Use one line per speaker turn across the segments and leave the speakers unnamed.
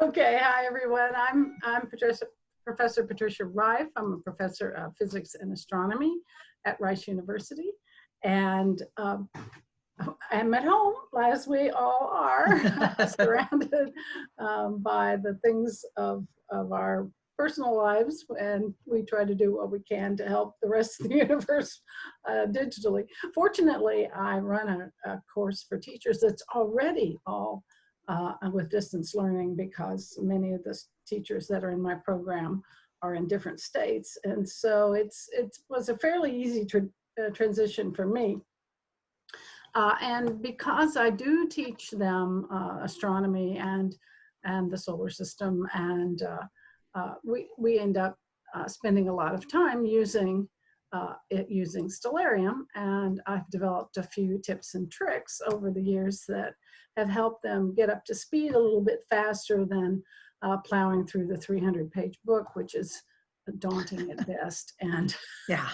Okay, hi everyone. I'm Professor Patricia Reiff. I'm a professor of physics and astronomy at Rice University, and I'm at home, as we all are, surrounded by the things of our personal lives, and we try to do what we can to help the rest of the universe digitally. Fortunately, I run a course for teachers that's already all with distance learning, because many of the teachers that are in my program are in different states. And so it was a fairly easy transition for me. And because I do teach them astronomy and the solar system, and we end up spending a lot of time using Stellarium, and I've developed a few tips and tricks over the years that have helped them get up to speed a little bit faster than plowing through the 300-page book, which is daunting at best. And
yeah.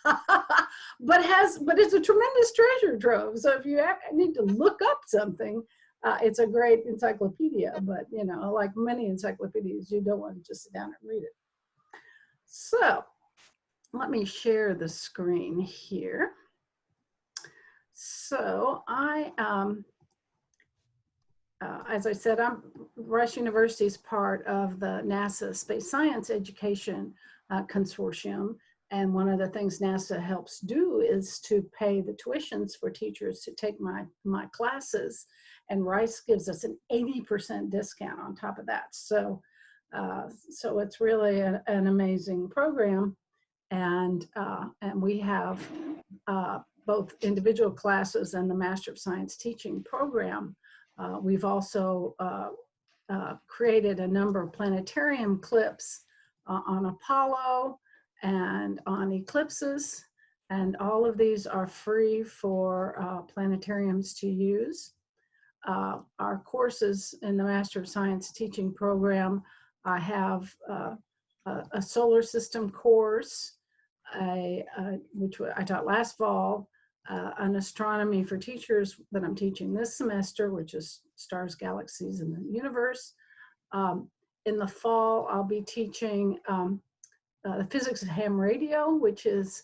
but it's a tremendous treasure trove. So if you need to look up something, it's a great encyclopedia. But you know, like many encyclopedias, you don't want to just sit down and read it. So let me share the screen here. So as I said, Rice University is part of the NASA Space Science Education Consortium. And one of the things NASA helps do is to pay the tuitions for teachers to take my classes. And Rice gives us an 80% discount on top of that. So it's really an amazing program. And we have both individual classes and the Master of Science teaching program. We've also created a number of planetarium clips on Apollo and on eclipses, and all of these are free for planetariums to use. Our courses in the Master of Science teaching program, I have a solar system course, which I taught last fall, an astronomy for teachers that I'm teaching this semester, which is stars, galaxies, and the universe. In the fall, I'll be teaching the physics of ham radio, which is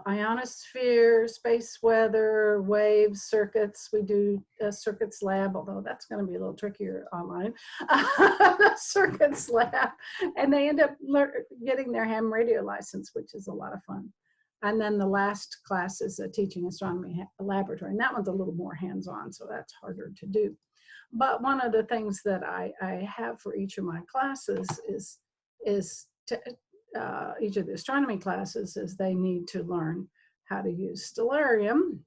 ionosphere, space weather, waves, circuits. We do a circuits lab, although that's going to be a little trickier online. Circuits lab, and they end up getting their ham radio license, which is a lot of fun. And then the last class is a teaching astronomy laboratory, and that one's a little more hands-on, so that's harder to do. But one of the things that I have for each of my classes is each of the astronomy classes is they need to learn how to use Stellarium.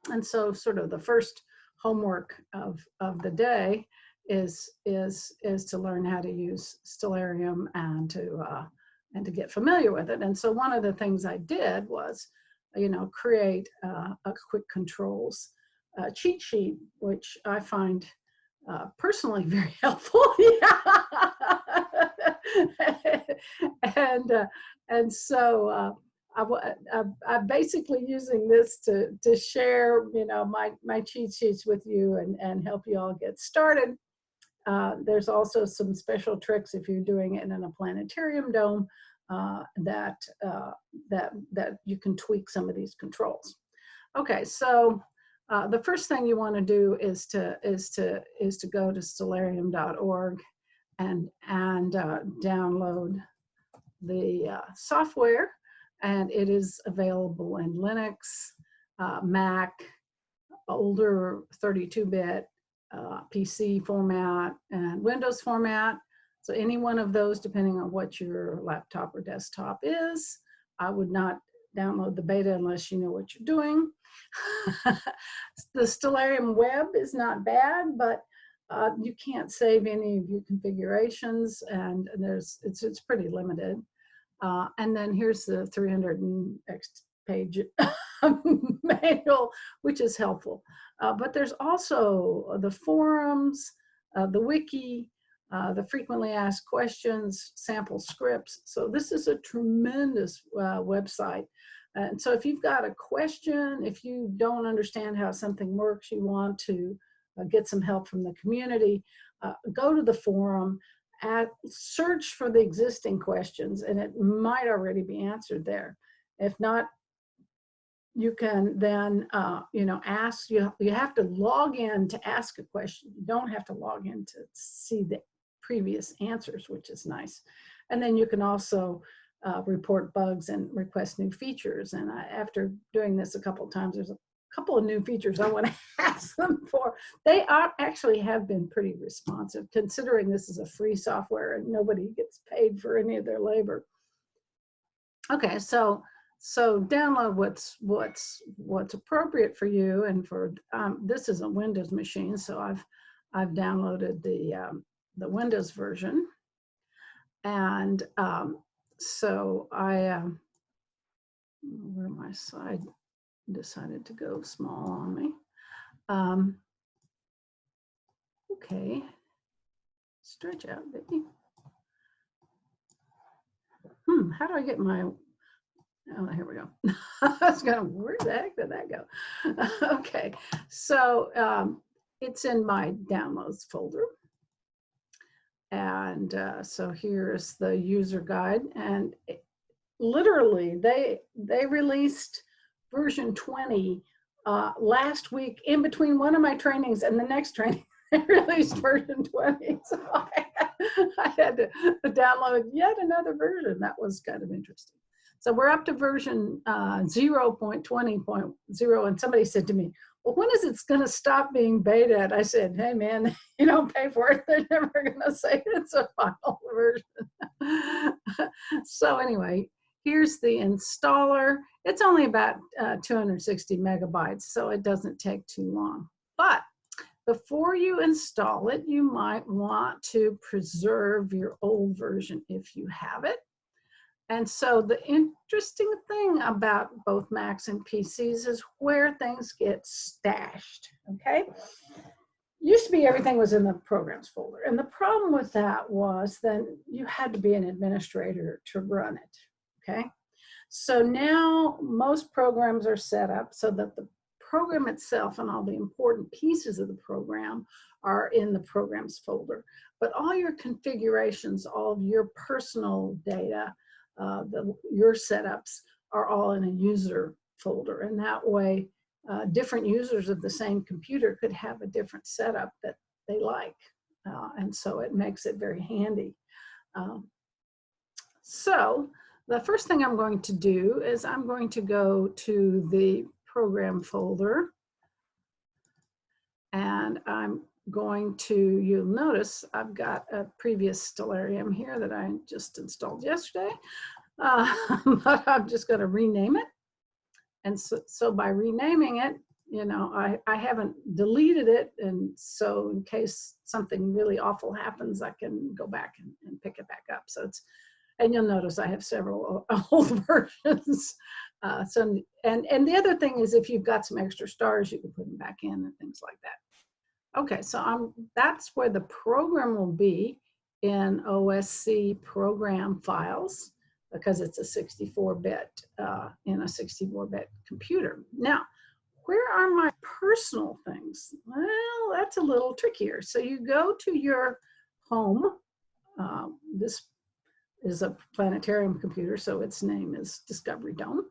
And so sort of the first homework of the day is to learn how to use Stellarium and to get familiar with it. And so one of the things I did was, create a quick controls cheat sheet, which I find personally very helpful. And so I'm basically using this to share, my cheat sheets with you and help you all get started. There's also some special tricks if you're doing it in a planetarium dome that you can tweak some of these controls. Okay, so the first thing you want to do is to go to stellarium.org and download the software, and it is available in Linux, Mac, older 32-bit PC format, and Windows format. So any one of those, depending on what your laptop or desktop is. I would not download the beta unless you know what you're doing. The Stellarium web is not bad, but you can't save any of your configurations, and it's pretty limited. And then here's the 300-page manual, which is helpful. But there's also the forums, the wiki, the frequently asked questions, sample scripts. So this is a tremendous website. And so if you've got a question, if you don't understand how something works, you want to get some help from the community, go to the forum, search for the existing questions, and it might already be answered there. If not, you can then, ask, you have to log in to ask a question. You don't have to log in to see the previous answers, which is nice. And then you can also report bugs and request new features. And after doing this a couple of times, there's a couple of new features I want to ask them for. They actually have been pretty responsive, considering this is a free software and nobody gets paid for any of their labor. Okay, so download what's appropriate for you, and for this is a Windows machine, so I've downloaded the Windows version, and so where my slide decided to go small on me. Okay, stretch out, baby. How do I get my? Oh, here we go. I was going, where the heck did that go? Okay, so it's in my downloads folder. And so here's the user guide. And literally, they released version 20 last week, in between one of my trainings and the next training. They released version 20. So I had to download yet another version. That was kind of interesting. So we're up to version 0.20.0, and somebody said to me, well, when is it going to stop being beta? And I said, hey, man, you don't pay for it. They're never going to say it's a final version. So anyway, here's the installer. It's only about 260 megabytes, so it doesn't take too long. But before you install it, you might want to preserve your old version if you have it. And so the interesting thing about both Macs and PCs is where things get stashed, okay? Used to be everything was in the programs folder. And the problem with that was then you had to be an administrator to run it, okay? So now most programs are set up so that the program itself and all the important pieces of the program are in the programs folder. But all your configurations, all of your personal data, your setups are all in a user folder, and that way different users of the same computer could have a different setup that they like, and so it makes it very handy. So the first thing I'm going to do is I'm going to go to the program folder, and I'm going to, you'll notice I've got a previous Stellarium here that I just installed yesterday, but I'm just going to rename it. And so by renaming it, I haven't deleted it, and so in case something really awful happens, I can go back and pick it back up. So it's, and you'll notice I have several old versions. And the other thing is, if you've got some extra stars, you can put them back in and things like that. Okay, so that's where the program will be in OSC program files, because it's a 64-bit in a 64-bit computer. Now, where are my personal things? Well, that's a little trickier. So you go to your home. This is a planetarium computer, so its name is Discovery Dome.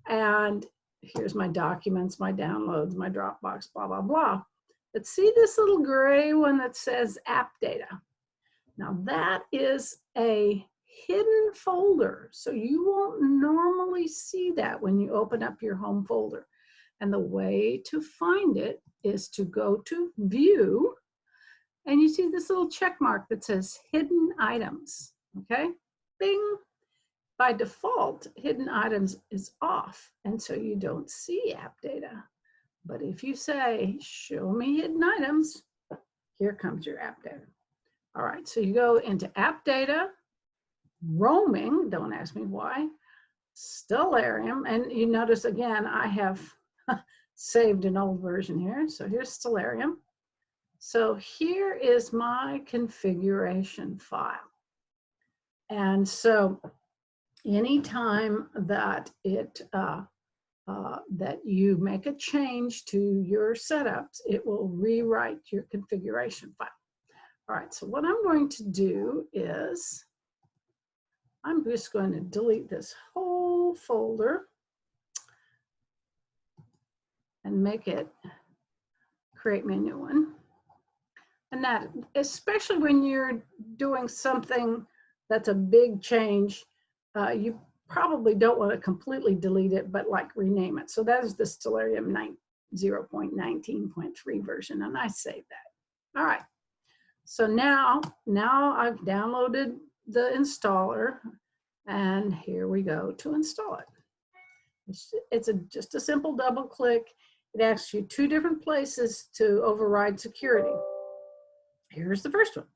And here's my documents, my downloads, my Dropbox, blah, blah, blah. But see this little gray one that says app data? Now that is a hidden folder, so you won't normally see that when you open up your home folder. And the way to find it is to go to View, and you see this little check mark that says Hidden Items, okay? Bing! By default, Hidden Items is off, and so you don't see app data. But if you say, show me hidden items, here comes your app data. All right, so you go into app data, roaming, don't ask me why, Stellarium, and you notice again, I have saved an old version here. So here's Stellarium. So here is my configuration file. And so anytime that it that you make a change to your setups, it will rewrite your configuration file. All right, so what I'm going to do is I'm just going to delete this whole folder and make it create me a new one. And that, especially when you're doing something that's a big change, you probably don't want to completely delete it, but like rename it. So that is the Stellarium 0.19.3 version, and I saved that. All right. So now I've downloaded the installer, and here we go to install it. It's just a simple double click. It asks you two different places to override security. Here's the first one.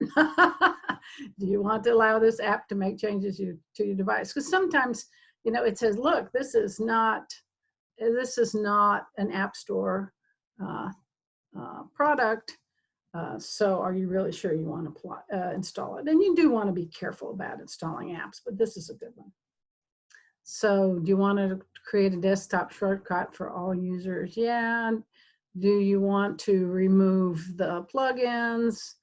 Do you want to allow this app to make changes to your device? Because sometimes, you know, it says, look, this is not an App Store product. So are you really sure you want to install it? And you do want to be careful about installing apps, but this is a good one. So do you want to create a desktop shortcut for all users? Yeah. Do you want to remove the plugins?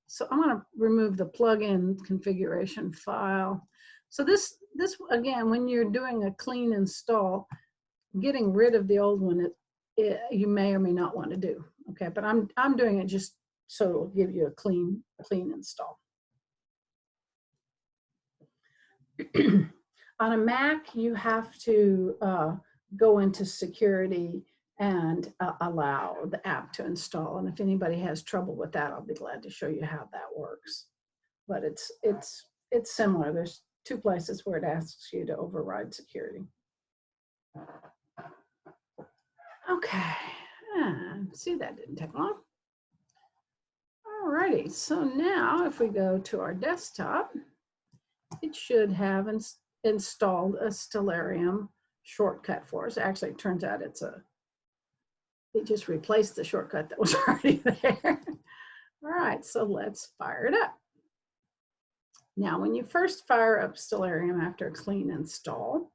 So I'm going to remove the plugin configuration file. So this again, when you're doing a clean install, getting rid of the old one, you may or may not want to do. Okay, but I'm doing it just so it'll give you a clean install. On a Mac, you have to go into security and allow the app to install. And if anybody has trouble with that, I'll be glad to show you how that works. But it's similar. There's two places where it asks you to override security. Okay, see, that didn't take long. All righty, so now if we go to our desktop, it should have installed a Stellarium shortcut for us. Actually, it turns out it just replaced the shortcut that was already there. All right, so let's fire it up. Now, when you first fire up Stellarium after a clean install,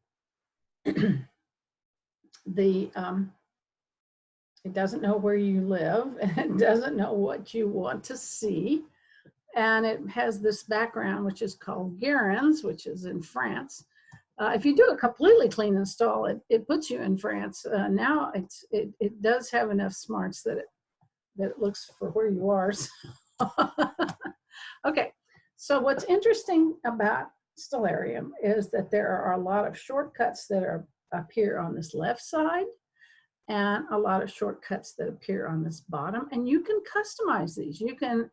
it doesn't know where you live, and it doesn't know what you want to see. And it has this background, which is called Guérins, which is in France. If you do a completely clean install, it puts you in France. Now it does have enough smarts that it looks for where you are. Okay, so what's interesting about Stellarium is that there are a lot of shortcuts that appear on this left side, and a lot of shortcuts that appear on this bottom, and you can customize these. You can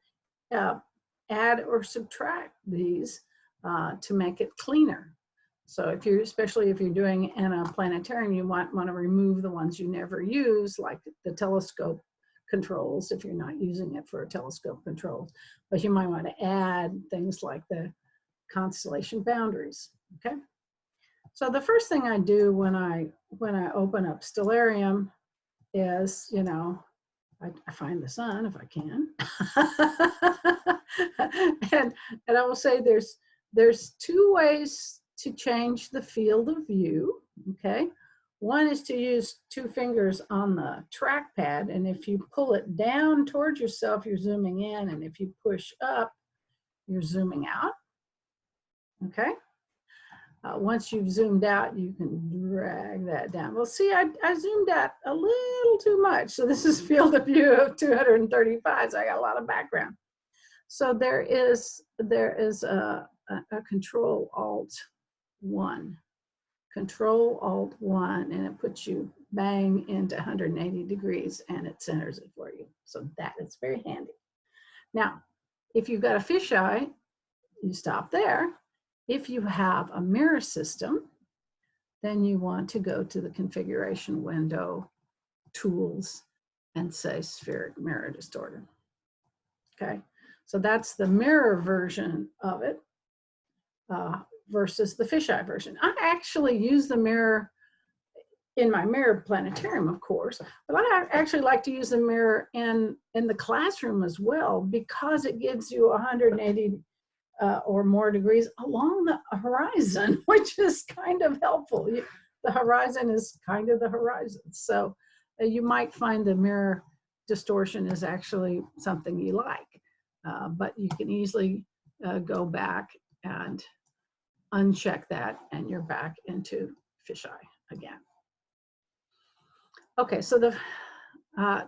add or subtract these to make it cleaner. So especially if you're doing in a planetarium, you want to remove the ones you never use, like the telescope controls, if you're not using it for a telescope control. But you might want to add things like the constellation boundaries, okay? So the first thing I do when I open up Stellarium is, you know, I find the sun if I can. and I will say there's two ways to change the field of view, okay? One is to use two fingers on the trackpad, and if you pull it down towards yourself, you're zooming in, and if you push up, you're zooming out, okay? Once you've zoomed out, you can drag that down. Well, see, I zoomed out a little too much. So this is field of view of 235, so I got a lot of background. So there is a Control-Alt-1. Control-Alt-1, and it puts you bang into 180 degrees, and it centers it for you. So that is very handy. Now, if you've got a fisheye, you stop there. If you have a mirror system, then you want to go to the configuration window, tools, and say spheric mirror distorter. Okay, so that's the mirror version of it versus the fisheye version. I actually use the mirror in my mirror planetarium, of course, but I actually like to use the mirror in the classroom as well, because it gives you 180 or more degrees along the horizon, which is kind of helpful. the horizon is kind of the horizon. So you might find the mirror distortion is actually something you like, but you can easily go back and uncheck that, and you're back into fisheye again. Okay, so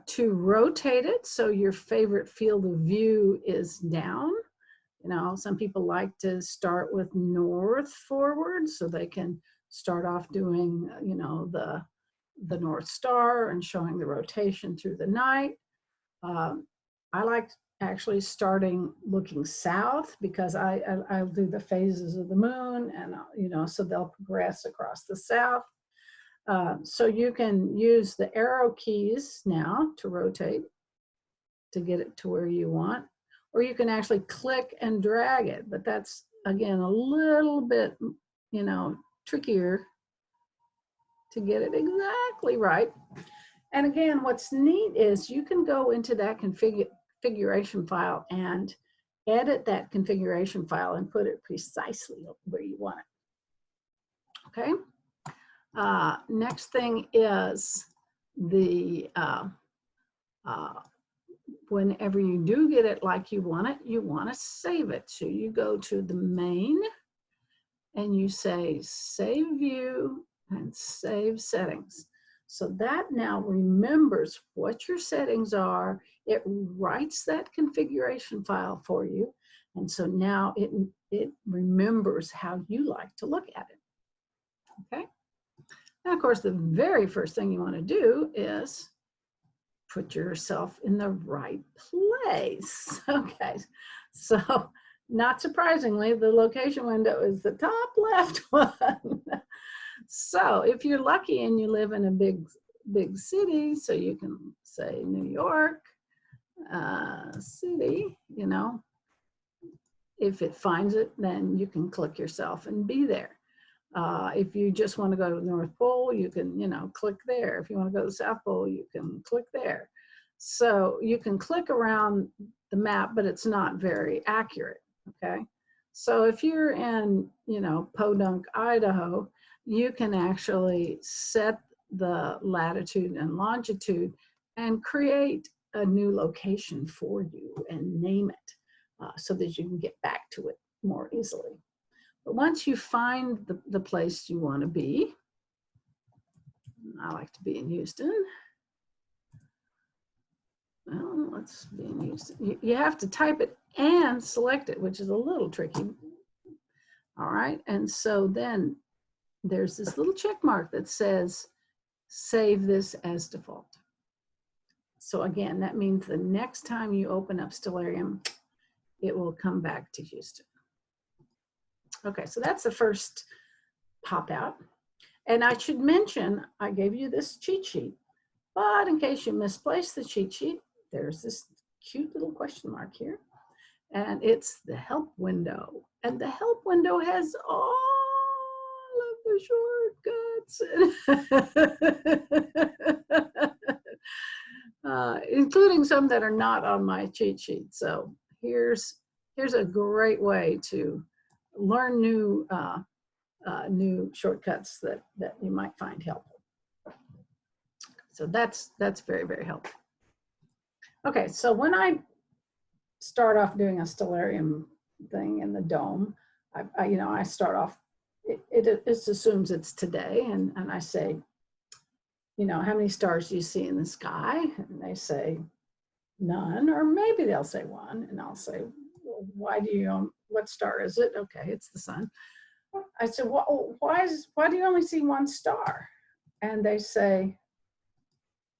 to rotate it, so your favorite field of view is down. You know, some people like to start with north forward, so they can start off doing, you know, the North Star and showing the rotation through the night. I like actually starting looking south, because I'll do the phases of the moon, and you know, so they'll progress across the south. So you can use the arrow keys now to rotate to get it to where you want, or you can actually click and drag it, but that's again a little bit, you know, trickier to get it exactly right. And again, what's neat is you can go into that configuration file and edit that configuration file and put it precisely where you want it. Okay. Next thing is the whenever you do get it like you want to save it. So you go to the main and you say save view and save settings. So that now remembers what your settings are. It writes that configuration file for you. And so now it remembers how you like to look at it. Okay. Now, of course, the very first thing you want to do is put yourself in the right place. Okay. So not surprisingly, the location window is the top left one. So if you're lucky and you live in a big city, so you can say New York city, you know, if it finds it, then you can click yourself and be there. If you just want to go to the North Pole, you can, you know, click there. If you want to go to the South Pole, you can click there. So you can click around the map, but it's not very accurate, okay? So if you're in, you know, Podunk, Idaho, you can actually set the latitude and longitude and create a new location for you and name it so that you can get back to it more easily. But once you find the place you want to be, I like to be in Houston. Well, let's be in Houston. You have to type it and select it, which is a little tricky. All right, and so then there's this little check mark that says save this as default. So again, that means the next time you open up Stellarium, it will come back to Houston. Okay, so that's the first pop out. And I should mention, I gave you this cheat sheet, but in case you misplaced the cheat sheet, there's this cute little question mark here, and it's the help window. And the help window has all of the shortcuts, including some that are not on my cheat sheet. So here's a great way to learn new shortcuts that you might find helpful. So that's very, very helpful. Okay, so when I start off doing a Stellarium thing in the dome, I start off, it assumes it's today, and I say, you know, how many stars do you see in the sky? And they say none, or maybe they'll say one, and I'll say, well, what star is it? Okay, it's the sun. I said, well, why do you only see one star? And they say,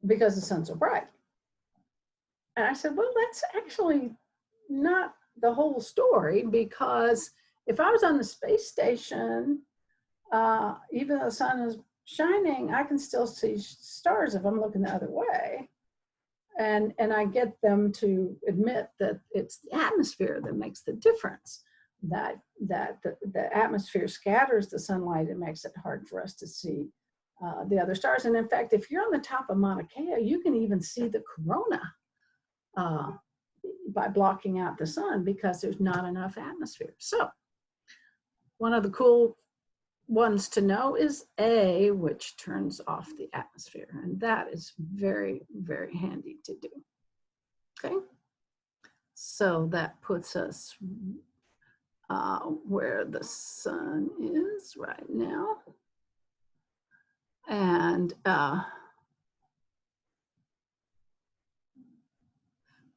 because the sun's so bright. And I said, well, that's actually not the whole story, because if I was on the space station, even though the sun is shining, I can still see stars if I'm looking the other way. And I get them to admit that it's the atmosphere that makes the difference, that the atmosphere scatters the sunlight and makes it hard for us to see the other stars. And in fact, if you're on the top of Mauna Kea, you can even see the corona by blocking out the sun, because there's not enough atmosphere. So one of the cool ones to know is A, which turns off the atmosphere. And that is very, very handy to do. Okay. So that puts us where the sun is right now. And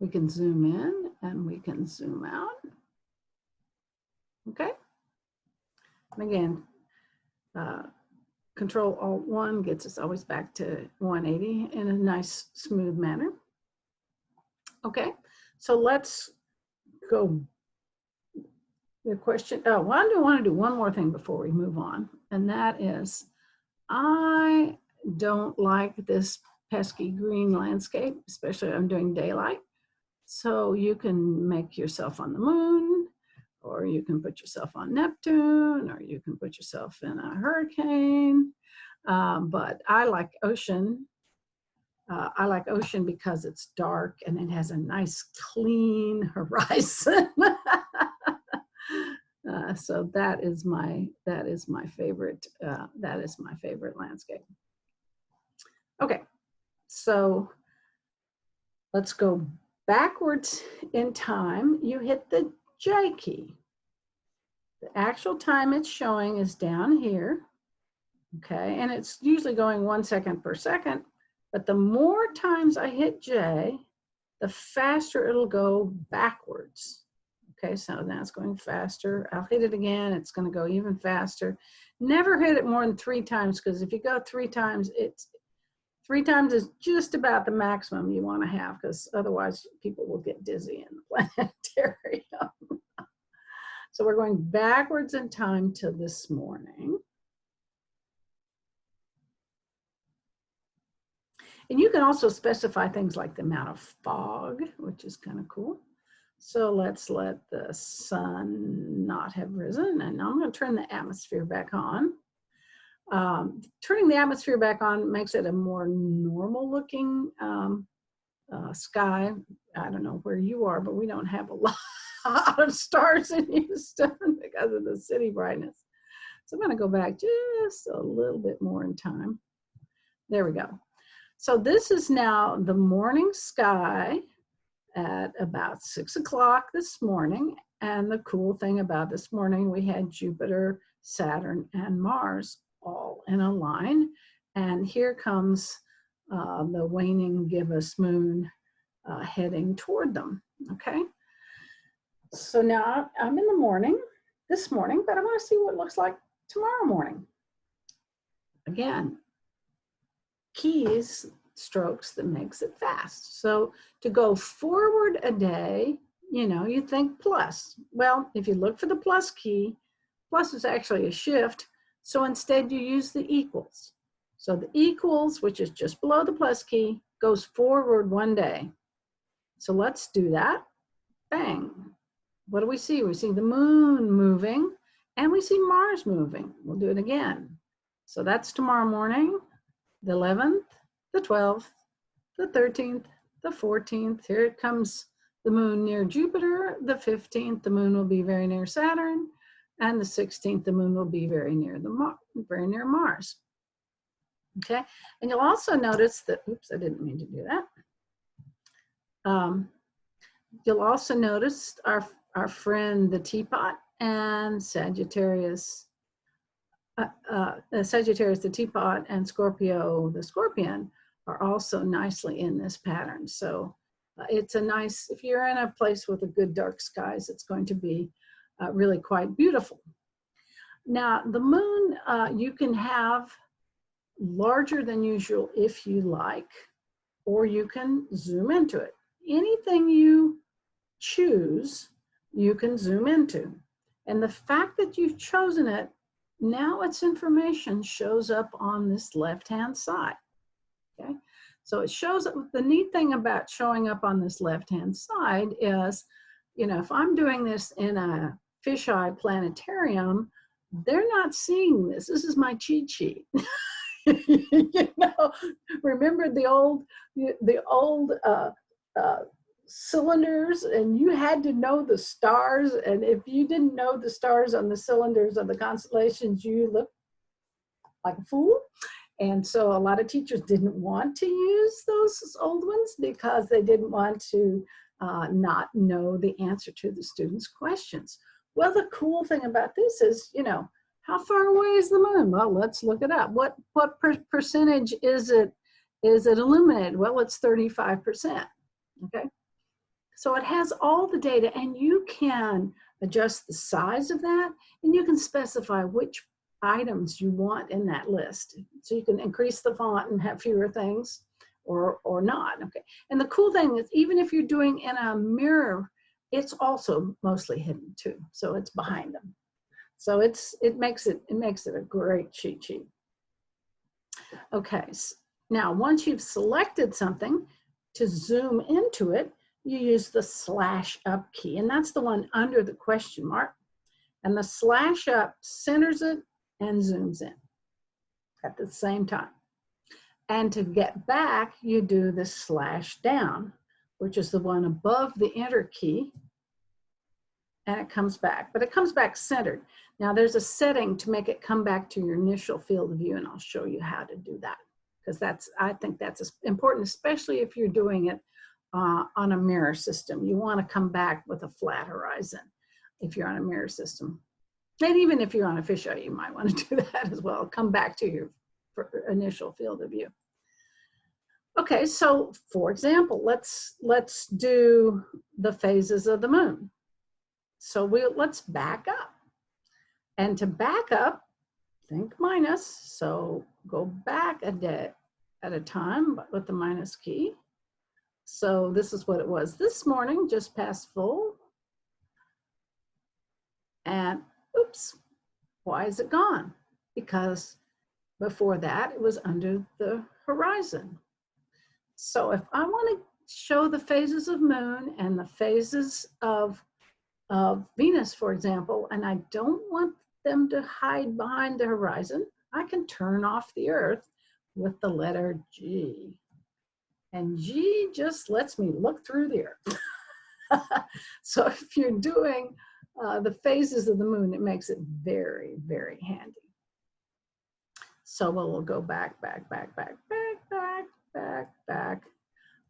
we can zoom in and we can zoom out. Okay. And again, Control Alt 1 gets us always back to 180 in a nice smooth manner. Okay, so let's go. The question, oh, well, I do want to do one more thing before we move on, and that is, I don't like this pesky green landscape, especially I'm doing daylight. So you can make yourself on the moon, or you can put yourself on Neptune, or you can put yourself in a hurricane. But I like ocean. I like ocean because it's dark and it has a nice clean horizon. So that is my favorite landscape. Okay, so let's go backwards in time. You hit the J key. The actual time it's showing is down here. Okay, and it's usually going 1 second per second, but the more times I hit J, the faster it'll go backwards. Okay, so now it's going faster. I'll hit it again, it's going to go even faster. Never hit it more than 3 times, because if you go 3 times, 3 times is just about the maximum you want to have, because otherwise people will get dizzy in the planetarium. So we're going backwards in time to this morning. And you can also specify things like the amount of fog, which is kind of cool. So let's let the sun not have risen. And I'm going to turn the atmosphere back on. Turning the atmosphere back on makes it a more normal looking sky. I don't know where you are, but we don't have a lot of stars in Houston because of the city brightness. So I'm going to go back just a little bit more in time. There we go. So this is now the morning sky at about 6 o'clock this morning. And the cool thing about this morning, we had Jupiter, Saturn, and Mars all in a line. And here comes the waning gibbous moon heading toward them, okay? So now I'm in the morning, this morning, but I want to see what it looks like tomorrow morning. Again, keys, strokes that makes it fast. So to go forward a day, you know, you think plus. Well, if you look for the plus key, plus is actually a shift. So instead you use the equals. So the equals, which is just below the plus key, goes forward 1 day. So let's do that. Bang. What do we see? We see the moon moving and we see Mars moving. We'll do it again. So that's tomorrow morning, the 11th, the 12th, the 13th, the 14th. Here it comes the moon near Jupiter. The 15th, the moon will be very near Saturn. And the 16th, the moon will be very near Mars. Okay, and you'll also notice that, oops, I didn't mean to do that. You'll also notice our friend the teapot and Sagittarius, Sagittarius the teapot and Scorpio the scorpion are also nicely in this pattern. So it's a nice, if you're in a place with a good dark skies, it's going to be really quite beautiful. Now the moon, you can have larger than usual if you like, or you can zoom into it. Anything you choose, you can zoom into. And the fact that you've chosen it, now its information shows up on this left-hand side, okay? So it shows up, the neat thing about showing up on this left-hand side is, you know, if I'm doing this in a fisheye planetarium, they're not seeing this. This is my cheat sheet. You know, remember the old cylinders, and you had to know the stars, and if you didn't know the stars on the cylinders of the constellations, you looked like a fool. And so a lot of teachers didn't want to use those old ones because they didn't want to not know the answer to the students' questions. Well, the cool thing about this is, you know, how far away is the moon? Well, let's look it up. What percentage is it illuminated? Well, it's 35%. Okay. So it has all the data, and you can adjust the size of that, and you can specify which items you want in that list. So you can increase the font and have fewer things or not. Okay. And the cool thing is, even if you're doing in a mirror, it's also mostly hidden too. So it's behind them. So it makes it a great cheat sheet. Okay. Now, once you've selected something, to zoom into it, you use the /up key, and that's the one under the question mark. And the /up centers it and zooms in at the same time. And to get back, you do the /down, which is the one above the enter key, and it comes back, but it comes back centered. Now there's a setting to make it come back to your initial field of view, and I'll show you how to do that, because I think that's important, especially if you're doing it on a mirror system. You want to come back with a flat horizon if you're on a mirror system. And even if you're on a fisheye, you might want to do that as well. Come back to your initial field of view. Okay, so for example, let's do the phases of the moon. So let's back up. And to back up, think minus. So go back a day at a time, but with the minus key. So this is what it was this morning, just past full. And oops, why is it gone? Because before that, it was under the horizon. So if I want to show the phases of moon and the phases of Venus, for example, and I don't want them to hide behind the horizon, I can turn off the Earth with the letter G. And G just lets me look through the Earth. So if you're doing the phases of the moon, it makes it very, very handy. So we'll go back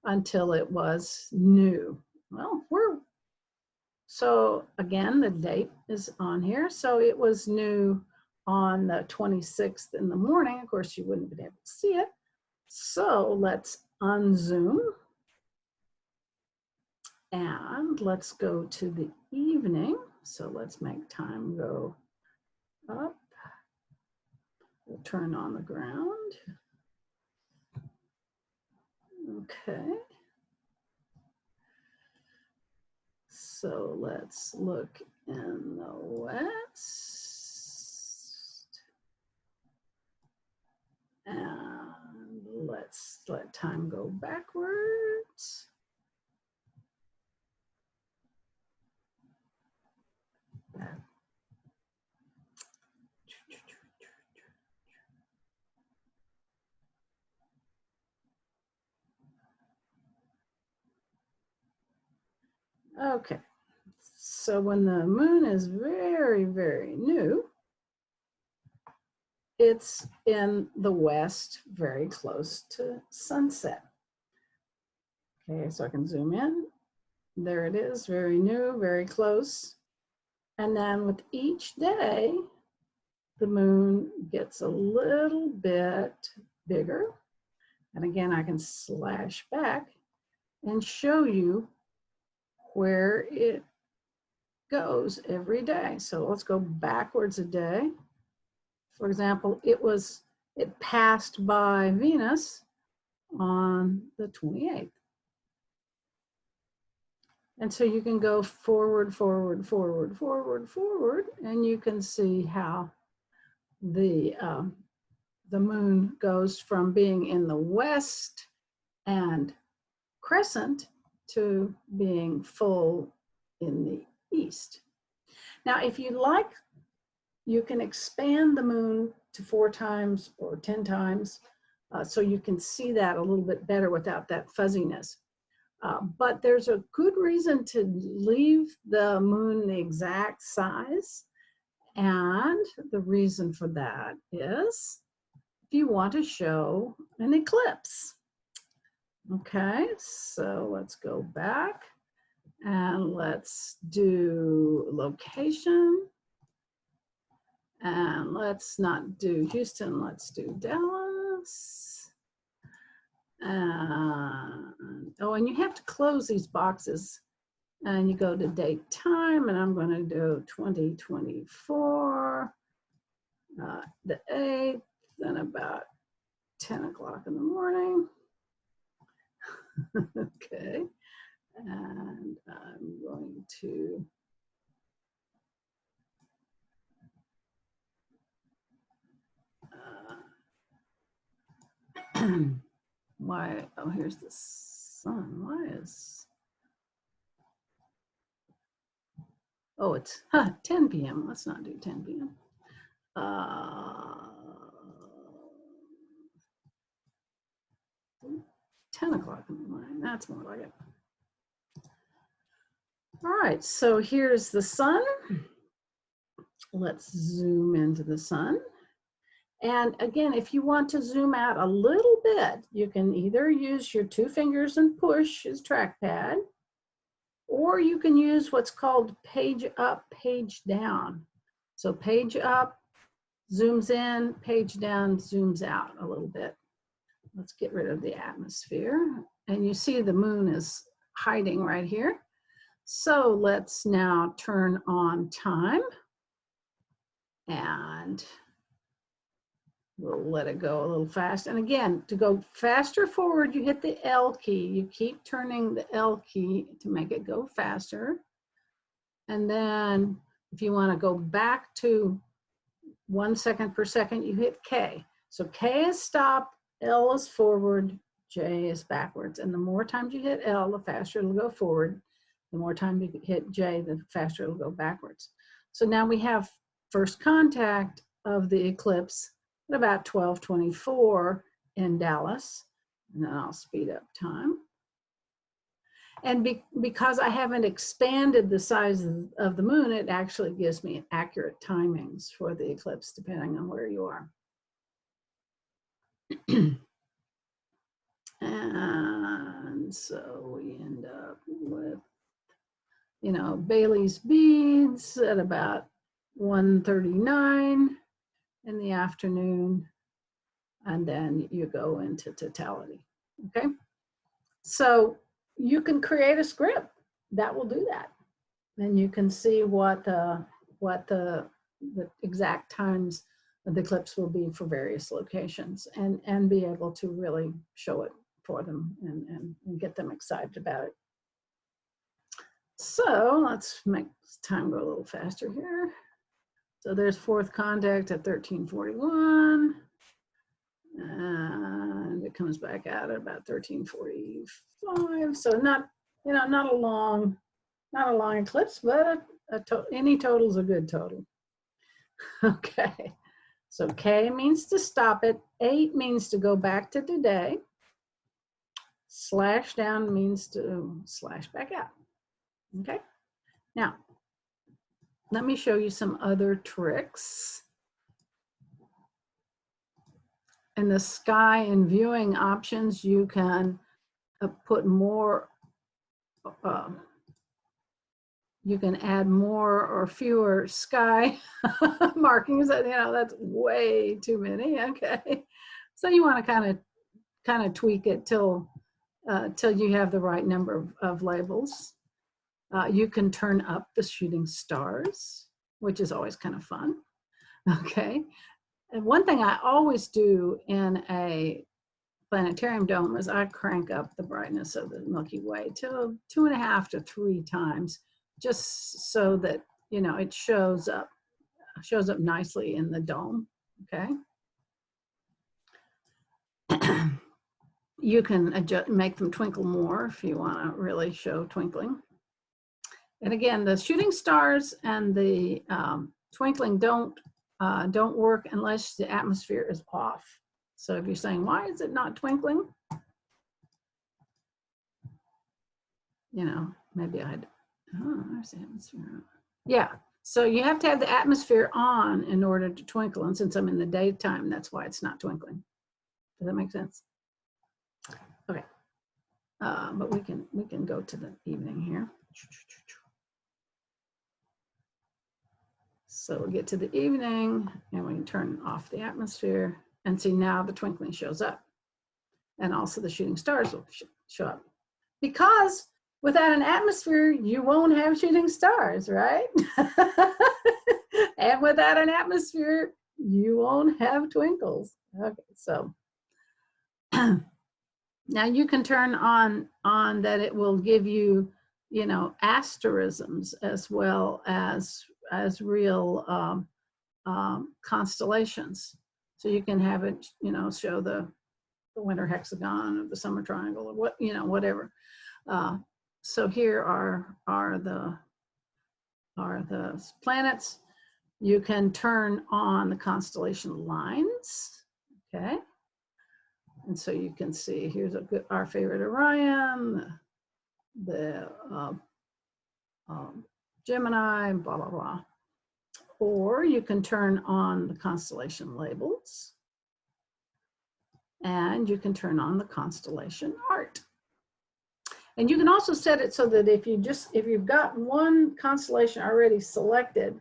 until it was new. Well, so again, the date is on here. So it was new on the 26th in the morning. Of course, you wouldn't have been able to see it. So let's unzoom. And let's go to the evening. So let's make time go up. We'll turn on the ground. Okay. So let's look in the west. And let's let time go backwards. Okay, so when the moon is very, very new, it's in the west, very close to sunset. Okay, so I can zoom in. There it is, very new, very close. And then with each day, the moon gets a little bit bigger. And again, I can slash back and show you where it goes every day. So let's go backwards a day. For example, it passed by Venus on the 28th. And so you can go forward, forward, forward, forward, forward, and you can see how the moon goes from being in the west and crescent to being full in the east. Now, if you like, you can expand the moon to 4 times or 10 times, so you can see that a little bit better without that fuzziness. But there's a good reason to leave the moon the exact size. And the reason for that is you want to show an eclipse. Okay, so let's go back and let's do location. And let's not do Houston, let's do Dallas. Oh, and you have to close these boxes. And you go to date time, and I'm going to do 2024, the 8th, then about 10 o'clock in the morning. Okay, and I'm going to why? Oh, here's the sun. Why is? Oh, it's 10 p.m. Let's not do 10 p.m. 10 o'clock in the morning. That's more like it. All right, so here's the sun. Let's zoom into the sun. And again, if you want to zoom out a little bit, you can either use your 2 fingers and push as trackpad, or you can use what's called page up, page down. So page up zooms in, page down zooms out a little bit. Let's get rid of the atmosphere. And you see the moon is hiding right here. So let's now turn on time. And we'll let it go a little fast. And again, to go faster forward, you hit the L key. You keep turning the L key to make it go faster. And then if you want to go back to 1 second per second, you hit K. So K is stop, L is forward, J is backwards. And the more times you hit L, the faster it'll go forward. The more time you hit J, the faster it'll go backwards. So now we have first contact of the eclipse at about 12:24 in Dallas. And then I'll speed up time. And because I haven't expanded the size of the moon, it actually gives me accurate timings for the eclipse, depending on where you are. And so we end up with, you know, Bailey's beads at about 1:39 in the afternoon. And then you go into totality, okay? So you can create a script that will do that. And you can see what the exact times of the eclipse will be for various locations, and be able to really show it for them and get them excited about it. So let's make time go a little faster here. So there's fourth contact at 13:41. And it comes back out at about 13:45. So not a long eclipse, but any total is a good total. Okay, so K means to stop it. 8 means to go back to today. Slash down means to slash back out. Okay, now let me show you some other tricks. In the sky and viewing options, you can put more, you can add more or fewer sky markings. You know, that's way too many. Okay, so you want to kind of tweak it till you have the right number of labels. You can turn up the shooting stars, which is always kind of fun. Okay. And one thing I always do in a planetarium dome is I crank up the brightness of the Milky Way to 2.5 to 3 times, just so that, you know, it shows up nicely in the dome. Okay. You can adjust, make them twinkle more if you want to really show twinkling. And again, the shooting stars and the twinkling don't work unless the atmosphere is off. So if you're saying, why is it not twinkling? You know, maybe there's the atmosphere. Yeah, So you have to have the atmosphere on in order to twinkle. And since I'm in the daytime, that's why it's not twinkling. Does that make sense? Okay. But we can go to the evening here. So we get to the evening and we can turn off the atmosphere and see now the twinkling shows up. And also the shooting stars will show up. Because without an atmosphere, you won't have shooting stars, right? And without an atmosphere, you won't have twinkles. Okay, so now you can turn on that it will give you, you know, asterisms as well as real constellations. So you can have it, you know, show the winter hexagon or the summer triangle or what, you know, whatever. So here are the planets. You can turn on the constellation lines, okay? And so you can see here's our favorite Orion, the Gemini, blah, blah, blah. Or you can turn on the constellation labels, and you can turn on the constellation art. And you can also set it so that if you've got one constellation already selected,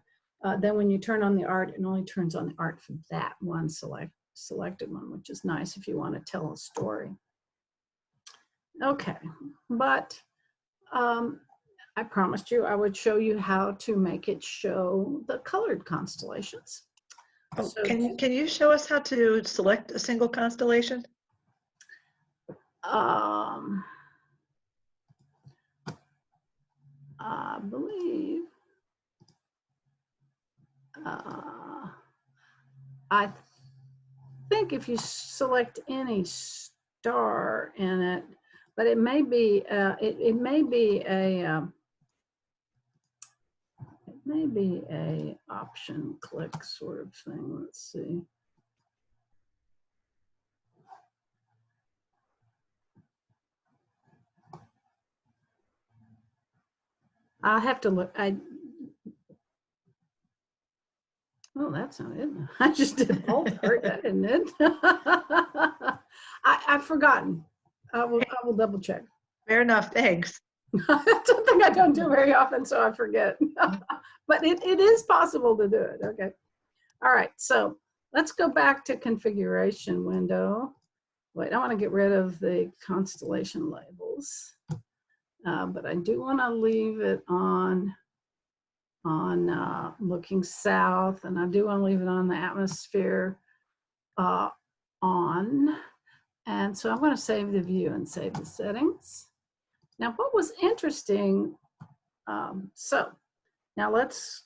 then when you turn on the art, it only turns on the art for that one selected one, which is nice if you want to tell a story. Okay, but I promised you I would show you how to make it show the colored constellations.
Oh,
So,
can you show us how to select a single constellation?
I believe I think if you select any star in it, but it may be it may be a option click sort of thing. Let's see. I'll have to look. Oh, that's not it. I just did alt art, that isn't it? I've forgotten. I will double check.
Fair enough, thanks.
That's something I don't do very often, so I forget. But it is possible to do it. Okay. All right. So let's go back to configuration window. Wait, I want to get rid of the constellation labels, but I do want to leave it on looking south, and I do want to leave it on the atmosphere on. And so I'm going to save the view and save the settings. Now, what was interesting, so now let's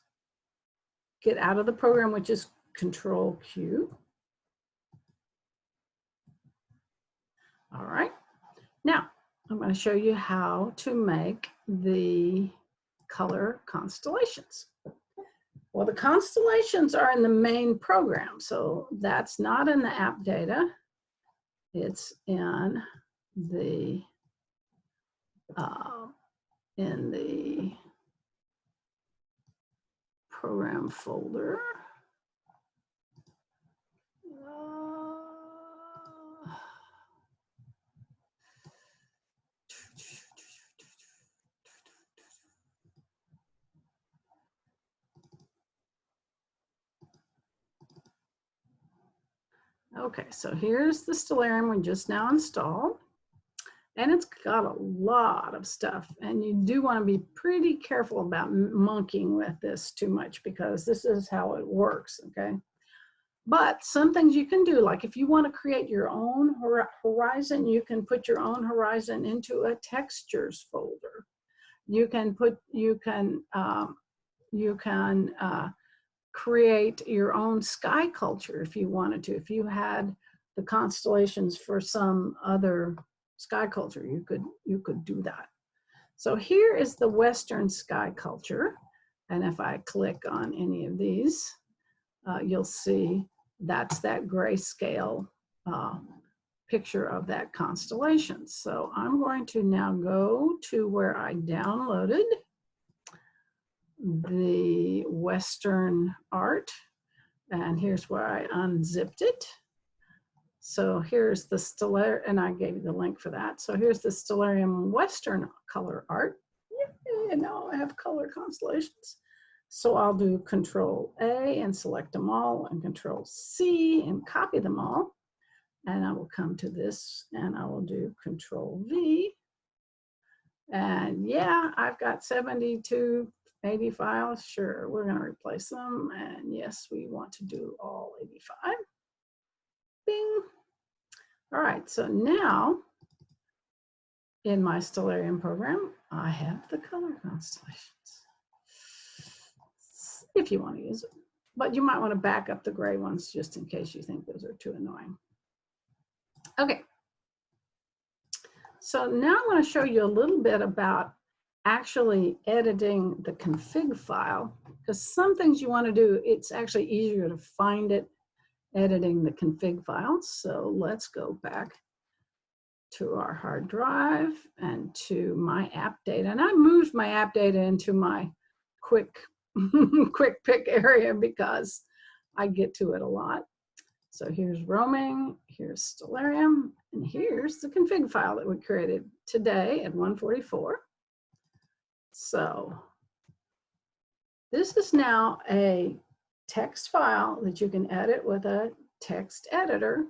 get out of the program, which is Control Q. All right. Now, I'm going to show you how to make the color constellations. Well, the constellations are in the main program, so that's not in the app data. It's in the program folder. Okay, so here's the Stellarium we just now installed. And it's got a lot of stuff. And you do want to be pretty careful about monkeying with this too much, because this is how it works, okay? But some things you can do, like if you want to create your own horizon, you can put your own horizon into a textures folder. You can create your own sky culture if you wanted to. If you had the constellations for some other sky culture, you could do that. So here is the Western sky culture, and if I click on any of these, you'll see that's that grayscale picture of that constellation. So I'm going to now go to where I downloaded the Western art. And here's where I unzipped it. So here's the Stellarium, and I gave you the link for that. So here's the Stellarium Western color art. And now I have color constellations. So I'll do Control A and select them all, and Control C and copy them all. And I will come to this and I will do Control V. And yeah, I've got 72 80 files. Sure, we're going to replace them. And yes, we want to do all 85. Bing. All right, so now in my Stellarium program, I have the color constellations, if you want to use it. But you might want to back up the gray ones just in case you think those are too annoying. Okay. So now I want to show you a little bit about actually editing the config file, because some things you want to do, it's actually easier to find it editing the config file. So let's go back to our hard drive and to my app data. And I moved my app data into my quick pick area because I get to it a lot. So here's roaming, here's Stellarium, and here's the config file that we created today at 1:44. So this is now a text file that you can edit with a text editor.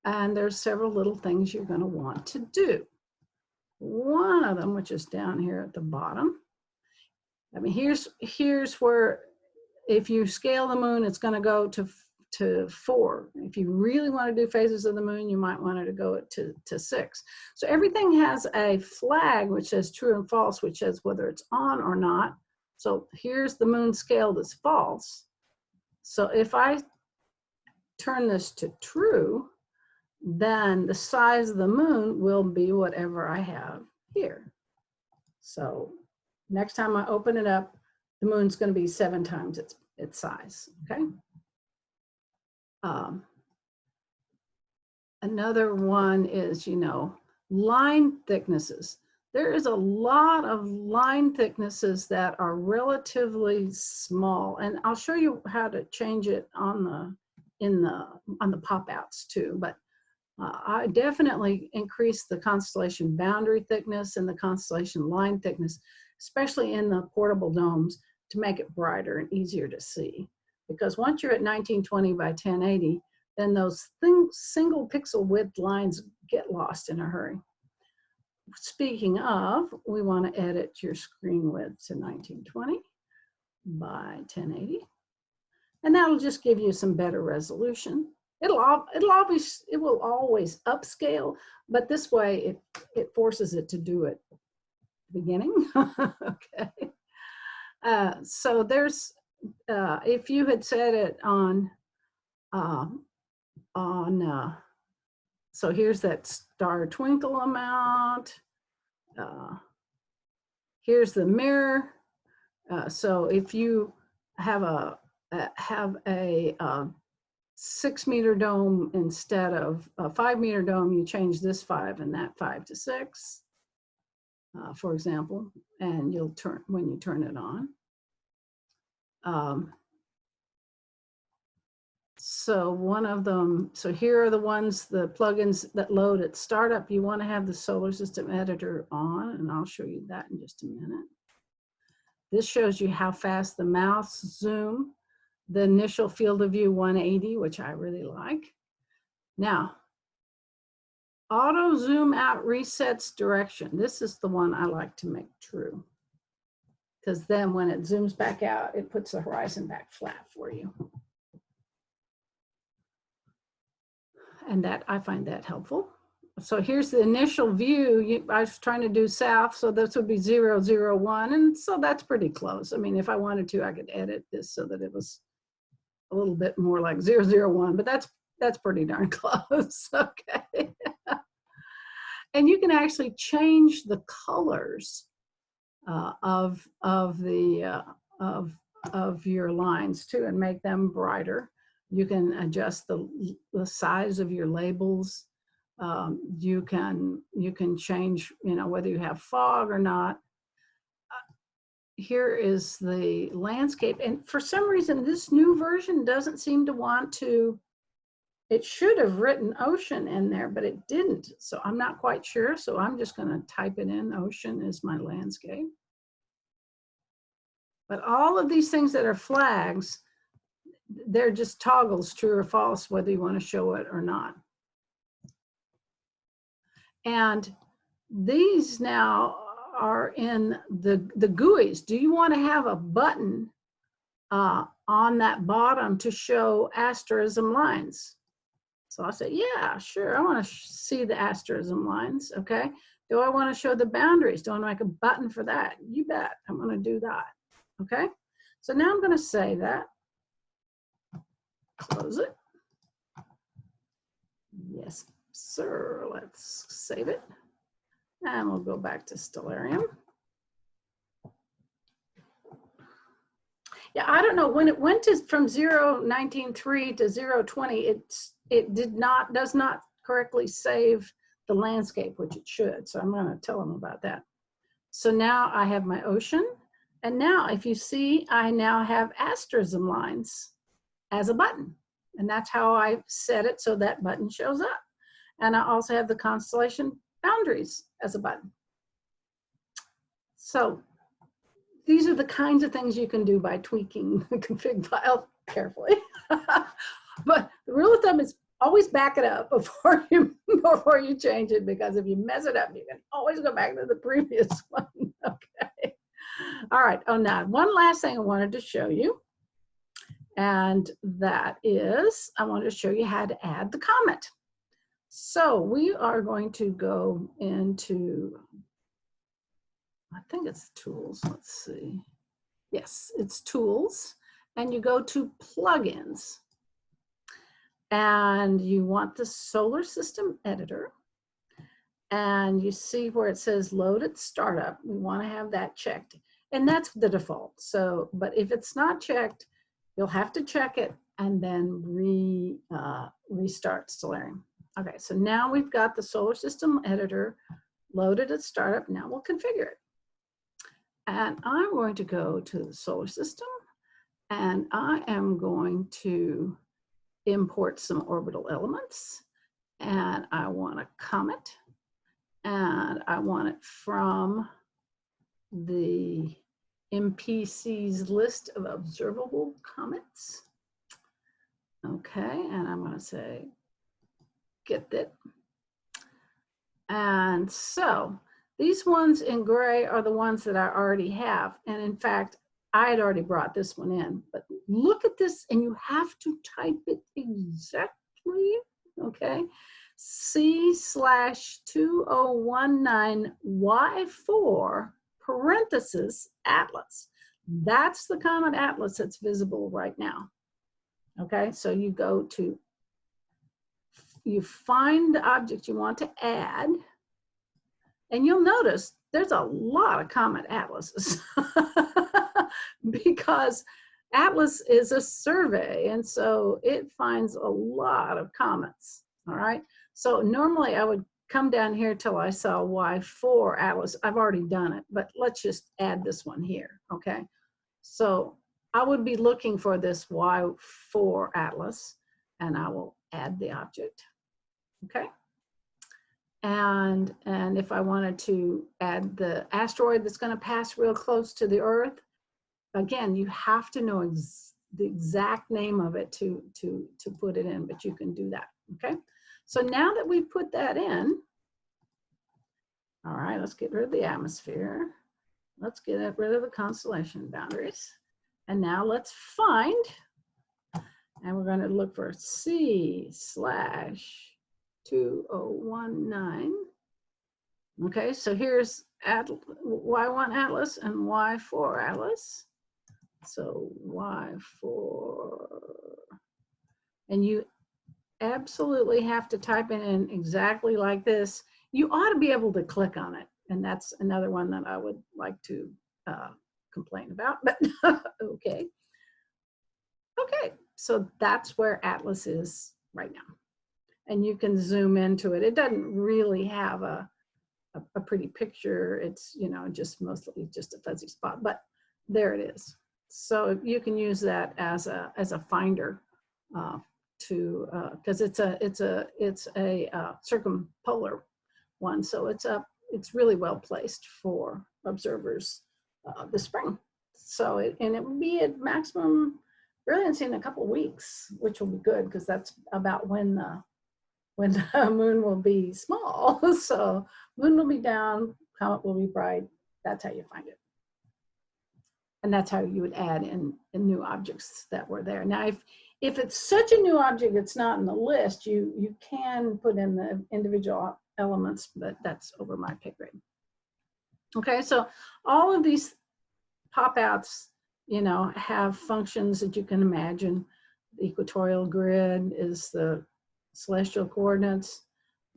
And there's several little things you're going to want to do. One of them, which is down here at the bottom. I mean, here's where if you scale the moon, it's going to go to 4. If you really want to do phases of the moon, you might want it to go to 6. So everything has a flag which says true and false, which says whether it's on or not. So here's the moon scaled as false. So if I turn this to true, then the size of the moon will be whatever I have here. So next time I open it up, the moon's going to be 7 times its size, okay? Another one is, line thicknesses. There is a lot of line thicknesses that are relatively small, and I'll show you how to change it on the pop-outs too. But I definitely increase the constellation boundary thickness and the constellation line thickness, especially in the portable domes, to make it brighter and easier to see. Because once you're at 1920 by 1080, then those single pixel width lines get lost in a hurry. Speaking of, we want to edit your screen width to 1920 by 1080. And that'll just give you some better resolution. It will always upscale, but this way it forces it to do it at the beginning. Okay. So there's, if you had set it on, so here's that star twinkle amount. Here's the mirror. So if you have a 6-meter dome instead of a 5-meter dome, you change this 5 and that 5 to 6, for example, and you'll turn when you turn it on. So one of them, so here are the ones, the plugins that load at startup. You want to have the solar system editor on, and I'll show you that in just a minute. This shows you how fast the mouse zoom. The initial field of view 180, which I really like. Now, auto zoom out resets direction. This is the one I like to make true, because then when it zooms back out, it puts the horizon back flat for you. And that, I find that helpful. So here's the initial view. I was trying to do south, so this would be 0, 0, 1, and so that's pretty close. I mean, if I wanted to, I could edit this so that it was a little bit more like 0, 0, 1, but that's pretty darn close. Okay. And you can actually change the colors of your lines too, and make them brighter. You can adjust the size of your labels. You can change, whether you have fog or not. here is the landscape. And for some reason, this new version doesn't seem to want to, it should have written ocean in there, but it didn't. So I'm not quite sure. So I'm just going to type it in. Ocean is my landscape. But all of these things that are flags, they're just toggles, true or false, whether you want to show it or not. And these now are in the GUIs. Do you want to have a button on that bottom to show asterism lines? So I'll say, yeah, sure. I want to see the asterism lines. Okay. Do I want to show the boundaries? Do I want to make a button for that? You bet. I'm going to do that. Okay. So now I'm going to say that. Close it. Yes, sir. Let's save it. And we'll go back to Stellarium. Yeah, I don't know, when it went to from 0.19.3 to 0.20, does not correctly save the landscape, which it should. So I'm going to tell them about that. So now I have my ocean. And now if you see, I now have asterism lines as a button. And that's how I set it so that button shows up. And I also have the constellation boundaries as a button. So these are the kinds of things you can do by tweaking the config file carefully. But the rule of thumb is always back it up before you change it, because if you mess it up, you can always go back to the previous one. Okay. All right. Oh, now one last thing I wanted to show you. And that is, I wanted to show you how to add the comet. So we are going to go into, I think it's tools, let's see. Yes, it's tools, and you go to plugins. And you want the solar system editor. And you see where it says load at startup. We want to have that checked. And that's the default. So, but if it's not checked, you'll have to check it and then restart Stellarium. Okay, so now we've got the solar system editor loaded at startup. Now we'll configure it. And I'm going to go to the solar system, and I am going to import some orbital elements. And I want a comet, and I want it from the MPC's list of observable comets. Okay, and I'm going to say get that. And so these ones in gray are the ones that I already have. And in fact, I had already brought this one in, but look at this, and you have to type it exactly, okay? C/2019Y4 parenthesis Atlas. That's the Comet Atlas that's visible right now. Okay, so you go to, you find the object you want to add, and you'll notice there's a lot of Comet Atlases because Atlas is a survey, and so it finds a lot of comets. All right, so normally I would come down here till I saw Y4 Atlas. I've already done it, but let's just add this one here. Okay, so I would be looking for this Y4 Atlas, and I will add the object. Okay, and if I wanted to add the asteroid that's going to pass real close to the Earth, again, you have to know the exact name of it to put it in, but you can do that. Okay, so now that we put that in, all right, let's get rid of the atmosphere. Let's get rid of the constellation boundaries. And now let's find, and we're going to look for C/2019. Okay, so here's Y1 Atlas and Y4 Atlas. So Y4, and you absolutely have to type it in exactly like this. You ought to be able to click on it, and that's another one that I would like to complain about, but okay. Okay, so that's where Atlas is right now. And you can zoom into it. It doesn't really have a pretty picture. It's, you know, just mostly just a fuzzy spot, but there it is. So you can use that as a finder because it's a circumpolar one, so it's really well placed for observers this spring. So it will be at maximum brilliancy in a couple of weeks, which will be good because that's about when the moon will be small. So moon will be down, comet will be bright. That's how you find it. And that's how you would add in new objects that were there. Now, if it's such a new object it's not in the list, you can put in the individual elements, but that's over my pay grade. Okay, so all of these pop-outs, have functions that you can imagine. The equatorial grid is the celestial coordinates.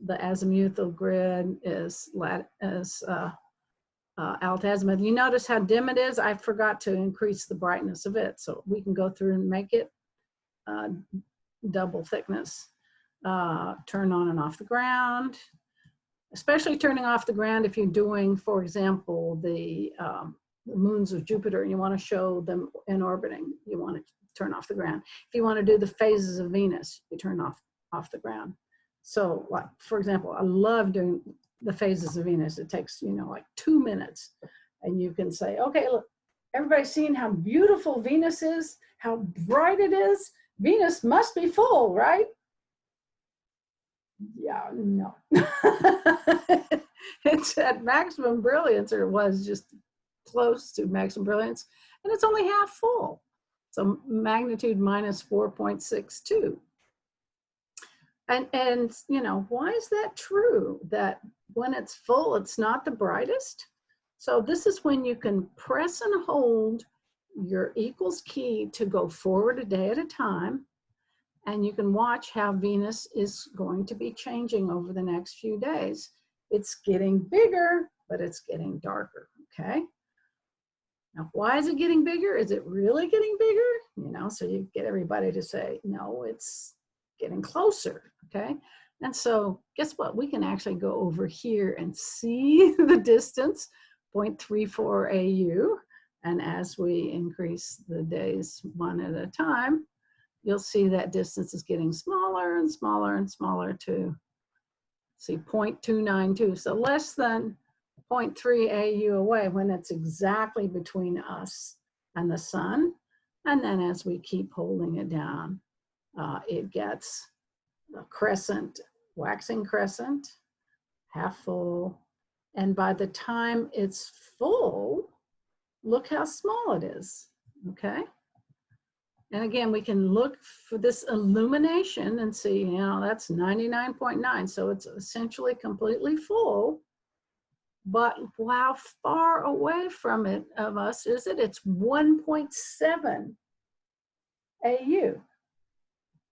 The azimuthal grid is altazimuth. You notice how dim it is? I forgot to increase the brightness of it, so we can go through and make it double thickness. Turn on and off the ground, especially turning off the ground if you're doing, for example, the moons of Jupiter and you want to show them in orbiting, you want to turn off the ground. If you want to do the phases of Venus, you turn off the ground. So, like, for example, I love doing the phases of Venus. It takes, like 2 minutes. And you can say, okay, look, everybody's seen how beautiful Venus is, how bright it is. Venus must be full, right? Yeah, no. It's at maximum brilliance, or it was just close to maximum brilliance, and it's only half full. So magnitude minus 4.62. And why is that true? That when it's full, it's not the brightest? So this is when you can press and hold your equals key to go forward a day at a time, and you can watch how Venus is going to be changing over the next few days. It's getting bigger, but it's getting darker, okay? Now, why is it getting bigger? Is it really getting bigger? So you get everybody to say, no, it's getting closer, okay? And so guess what? We can actually go over here and see the distance, 0.34 AU. And as we increase the days one at a time, you'll see that distance is getting smaller and smaller and smaller to, see, 0.292. So less than 0.3 AU away when it's exactly between us and the sun. And then as we keep holding it down, it gets a crescent, waxing crescent, half full. And by the time it's full, look how small it is, okay? And again, we can look for this illumination and see, that's 99.9. So it's essentially completely full. But how far away from it of us is it? It's 1.7 AU.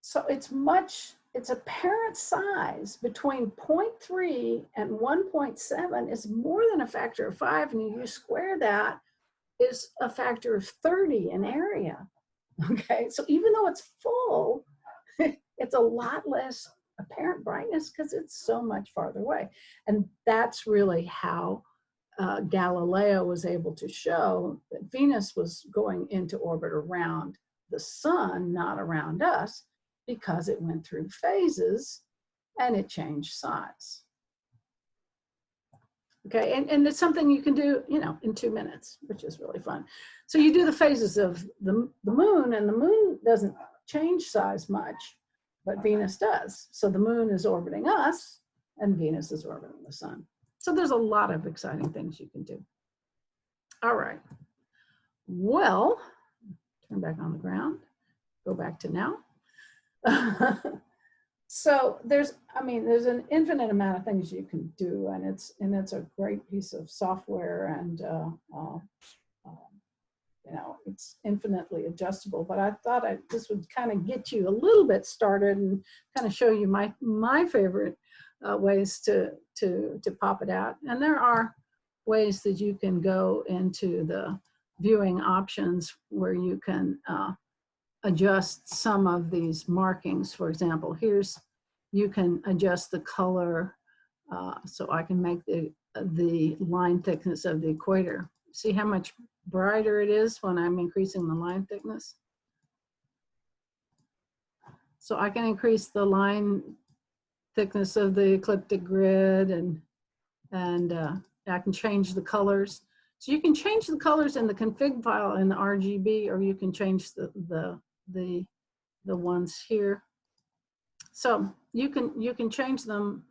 So it's apparent size between 0.3 and 1.7 is more than a factor of 5, and you square that is a factor of 30 in area. Okay, so even though it's full, it's a lot less apparent brightness because it's so much farther away. And that's really how Galileo was able to show that Venus was going into orbit around the sun, not around us, because it went through phases and it changed size. Okay, and it's something you can do, in 2 minutes, which is really fun. So you do the phases of the moon, and the moon doesn't change size much, but Venus does. So the moon is orbiting us, and Venus is orbiting the sun. So there's a lot of exciting things you can do. All right. Well, turn back on the ground, go back to now. So there's an infinite amount of things you can do, and it's a great piece of software, and it's infinitely adjustable. But I thought this would kind of get you a little bit started and kind of show you my favorite ways to pop it out. And there are ways that you can go into the viewing options where you can adjust some of these markings. For example, you can adjust the color, so I can make the line thickness of the equator. See how much brighter it is when I'm increasing the line thickness. So I can increase the line thickness of the ecliptic grid, and I can change the colors. So you can change the colors in the config file in the RGB, or you can change the ones here. So you can change them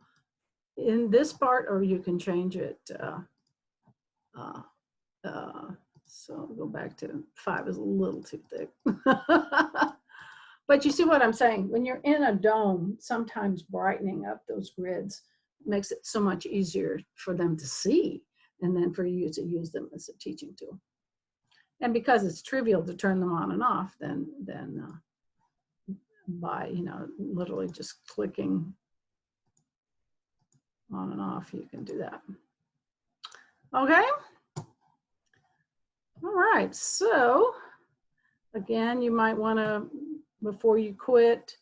in this part, or you can change it. So I'll go back to 5 is a little too thick. But you see what I'm saying? When you're in a dome, sometimes brightening up those grids makes it so much easier for them to see, and then for you to use them as a teaching tool. And because it's trivial to turn them on and off, then by, you know, literally just clicking on and off, you can do that. Okay. All right. So again, you might want to, before you quit,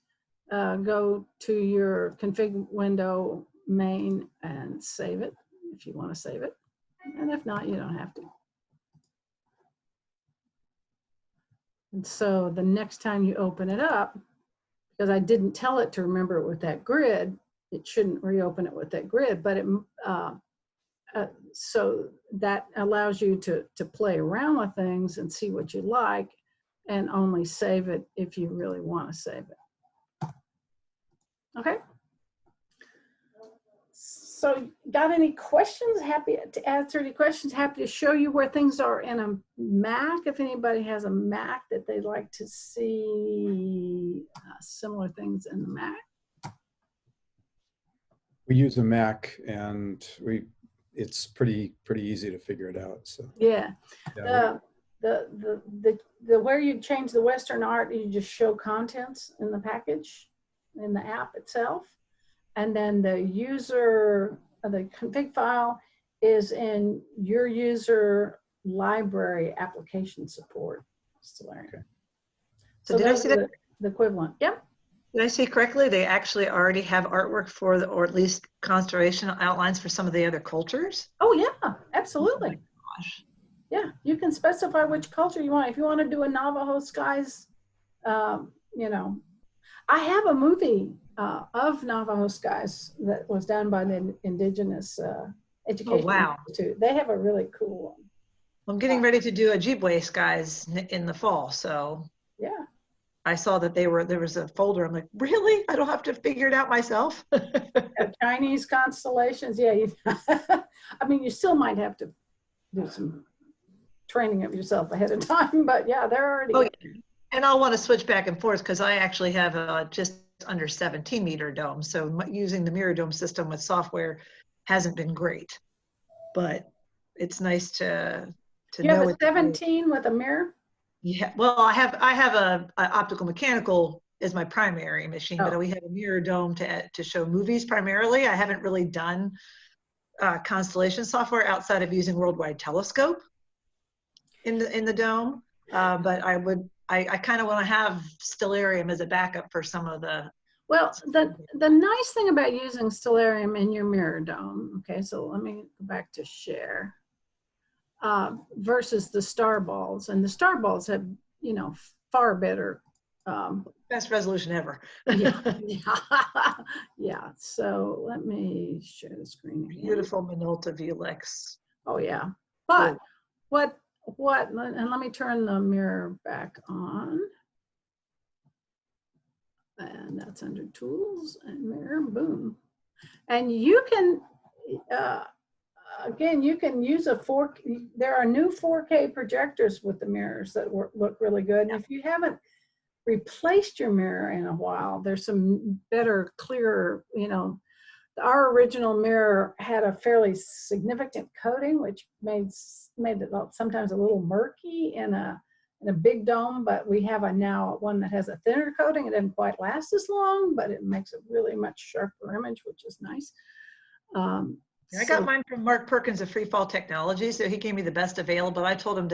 go to your config window main and save it if you want to save it. And if not, you don't have to. And so the next time you open it up, because I didn't tell it to remember it with that grid, it shouldn't reopen it with that grid, but it so that allows you to play around with things and see what you like, and only save it if you really want to save it. Okay. So got any questions? Happy to answer any questions. Happy to show you where things are in a Mac. If anybody has a Mac that they'd like to see similar things in the Mac.
We use a Mac, and it's pretty easy to figure it out. So
yeah,
yeah.
the where you change the Western art, you just show contents in the package, in the app itself. And then the user, the config file is in your user library application support. Stellarium.
Okay. So did I see that?
The equivalent. Yep.
Did I see correctly? They actually already have artwork for or at least constellation outlines for some of the other cultures?
Oh yeah, absolutely.
Oh my gosh.
Yeah, you can specify which culture you want. If you want to do a Navajo skies, you know, I have a movie of Navajo skies that was done by the Indigenous Education Institute. They have a really cool one.
I'm getting ready to do Ojibwe skies in the fall, so
yeah.
I saw that there was a folder. I'm like, really? I don't have to figure it out myself?
Chinese constellations, yeah. I mean, you still might have to do some training of yourself ahead of time, but yeah, they're already.
Oh, yeah. And I'll want to switch back and forth because I actually have just under 17-meter dome. So using the mirror dome system with software hasn't been great, but it's nice to
you
know.
You have a 17 with a mirror?
Yeah, well, I have a optical mechanical as my primary machine, but we have a mirror dome to show movies primarily. I haven't really done constellation software outside of using Worldwide Telescope in the dome, but I kind of want to have Stellarium as a backup for some of the.
Well, the nice thing about using Stellarium in your mirror dome, okay, so let me go back to share, versus the star balls. And the star balls have, you know, far better.
Best resolution ever.
Yeah. Yeah, so let me share the screen again.
Beautiful Minolta Vulex.
Oh yeah, but and let me turn the mirror back on. And that's under tools and mirror, boom. And you can, again, you can use there are new 4K projectors with the mirrors that look really good. And if you haven't replaced your mirror in a while, there's some better, clearer, you know, our original mirror had a fairly significant coating, which made it sometimes a little murky in a big dome, but we have now one that has a thinner coating. It doesn't quite last as long, but it makes a really much sharper image, which is nice.
I got mine from Mark Perkins of Free Fall Technology, so he gave me the best available. I told him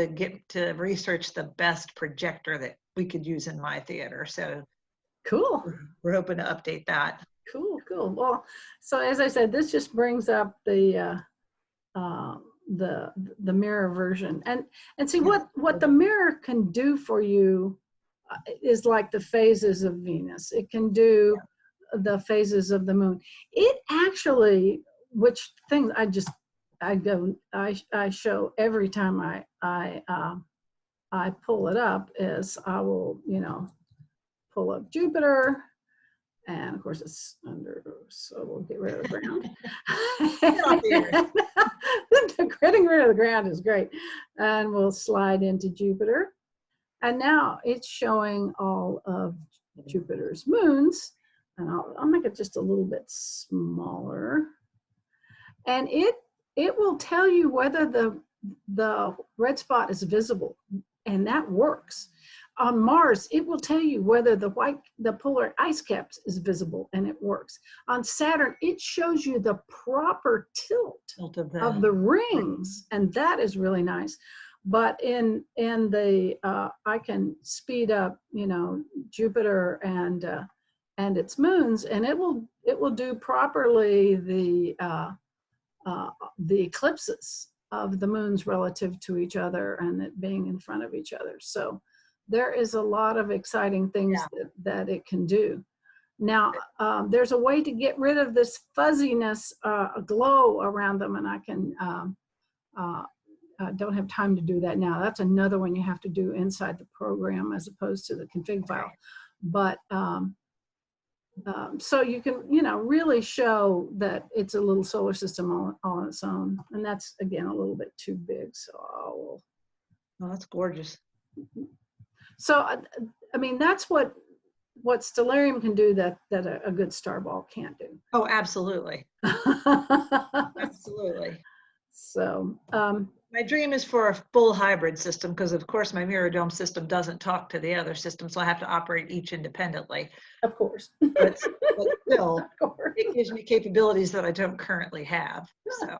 to research the best projector that we could use in my theater. So
cool.
We're hoping to update that.
Cool. Well, so as I said, this just brings up the the mirror version. And see what the mirror can do for you is like the phases of Venus. It can do the phases of the moon. It actually, which things I show every time I pull it up, is I will, pull up Jupiter, and of course it's under, so we'll get rid of the ground. Getting rid of the ground is great. And we'll slide into Jupiter. And now it's showing all of Jupiter's moons. And I'll make it just a little bit smaller. And it will tell you whether the red spot is visible. And that works. On Mars, it will tell you whether the polar ice caps is visible, and it works. On Saturn, it shows you the proper tilt of the rings, and that is really nice. But in the I can speed up, Jupiter and its moons, and it will do properly the eclipses of the moons relative to each other and it being in front of each other. So there is a lot of exciting things that it can do. Now, there's a way to get rid of this fuzziness, glow around them, and I can, don't have time to do that now. That's another one you have to do inside the program as opposed to the config file. But so you can, really show that it's a little solar system all on its own. And that's, again, a little bit too big. So
oh, that's gorgeous.
So, I mean, that's what Stellarium can do that a good Starball can't do.
Oh, absolutely. Absolutely.
So,
my dream is for a full hybrid system because, of course, my mirror dome system doesn't talk to the other system, so I have to operate each independently.
Of course.
But still, it gives me capabilities that I don't currently have. So.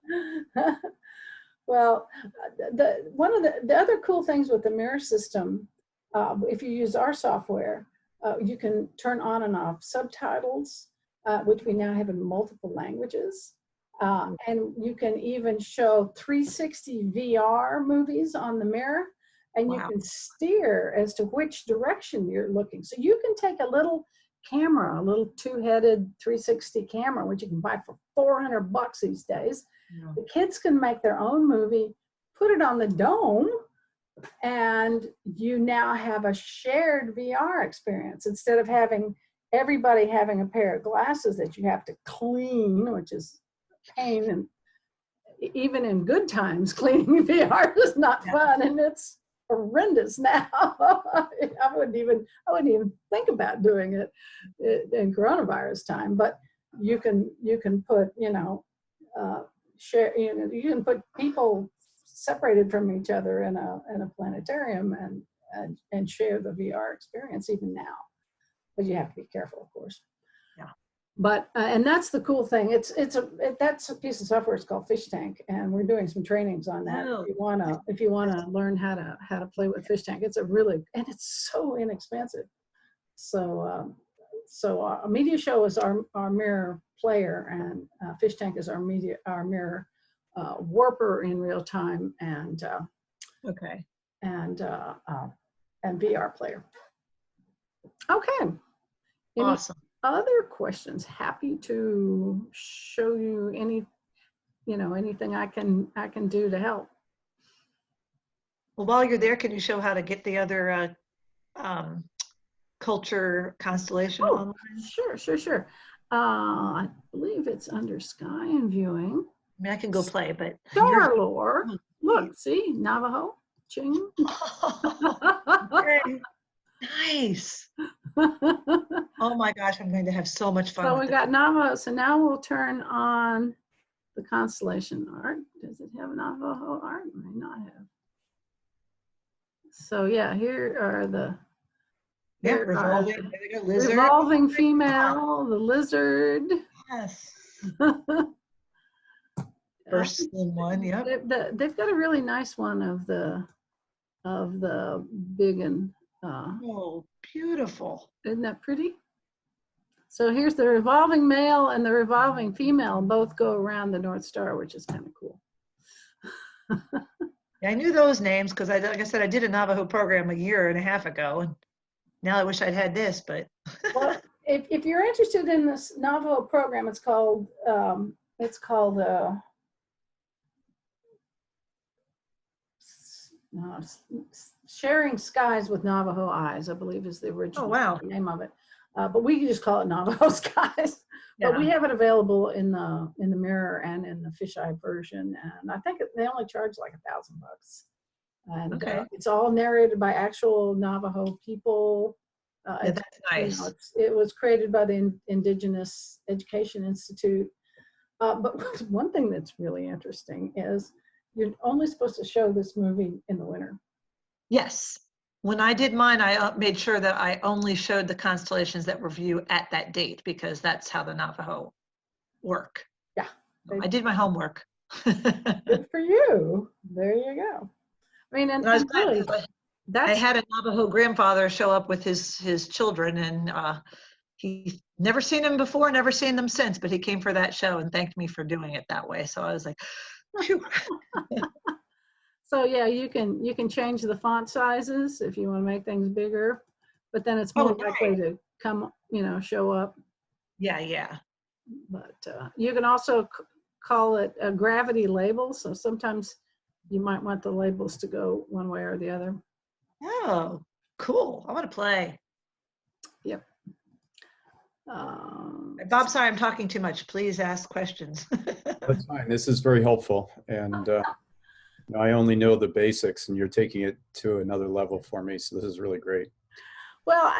Well, one of the other cool things with the mirror system, if you use our software, you can turn on and off subtitles, which we now have in multiple languages. And you can even show 360 VR movies on the mirror, and you can steer as to which direction you're looking. So you can take a little camera, a little two-headed 360 camera, which you can buy for $400 these days. Yeah. The kids can make their own movie, put it on the dome, and you now have a shared VR experience instead of having everybody having a pair of glasses that you have to clean, which is pain. And even in good times, cleaning VR is not fun, and it's horrendous now. I wouldn't even think about doing it in coronavirus time. But you can put share, you can put people separated from each other in a planetarium and share the VR experience even now. But you have to be careful, of course. Yeah. But and that's the cool thing. That's a piece of software. It's called Fish Tank, and we're doing some trainings on that. Oh. If you wanna learn how to play with Fish Tank, it's it's so inexpensive. So Media Show is our mirror player, and Fish Tank is our mirror warper in real time, and and VR player. Okay.
Awesome.
Other questions? Happy to show you anything I can do to help.
Well, while you're there, can you show how to get the other culture constellation online?
Sure. I believe it's under Sky and Viewing.
I mean, I can go play, but
Star Lore. Look, see, Navajo, Ching.
Okay. Nice. Oh my gosh, I'm going to have so much fun.
So we got Navajo. So now we'll turn on the constellation art. Does it have Navajo art? It may not have. So yeah, here are the revolving female, the lizard.
Yes. First one, yeah.
They've got a really nice one of the big and.
Oh, beautiful.
Isn't that pretty? So here's the revolving male and the revolving female both go around the North Star, which is kind of cool.
Yeah, I knew those names because like I said, I did a Navajo program a year and a half ago, and now I wish I'd had this, but.
Well, if you're interested in this Navajo program, it's called Sharing Skies with Navajo Eyes, I believe is the original name of it. But we can just call it Navajo Skies.
Yeah.
But we have it available in the Mirror and in the fisheye version, and I think they only charge like $1,000. And it's all narrated by actual Navajo people.
Yeah, that's nice.
You know, it was created by the Indigenous Education Institute. But one thing that's really interesting is you're only supposed to show this movie in the winter.
Yes. When I did mine, I made sure that I only showed the constellations that were viewed at that date, because that's how the Navajo work.
Yeah.
I did my homework.
Good for you. There you go. I mean, and really,
I had a Navajo grandfather show up with his children, and he never seen them before, never seen them since, but he came for that show and thanked me for doing it that way. So I was like, phew.
So yeah, you can change the font sizes if you want to make things bigger, but then it's more likely to come, show up.
Yeah.
But you can also call it a gravity label. So sometimes you might want the labels to go one way or the other.
Oh, cool. I want to play.
Yep.
Bob, sorry, I'm talking too much. Please ask questions.
That's fine. This is very helpful. And I only know the basics, and you're taking it to another level for me. So this is really great.
Well,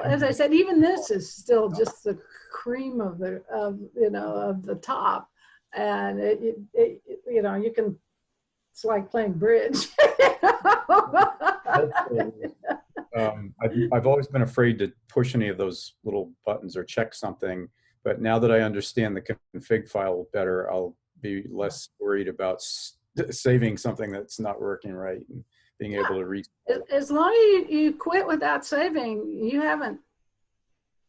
as I said, even this is still just the cream of the top. And you can, it's like playing bridge.
I've always been afraid to push any of those little buttons or check something, but now that I understand the config file better, I'll be less worried about saving something that's not working right and being able to restart.
As long as you quit without saving, you haven't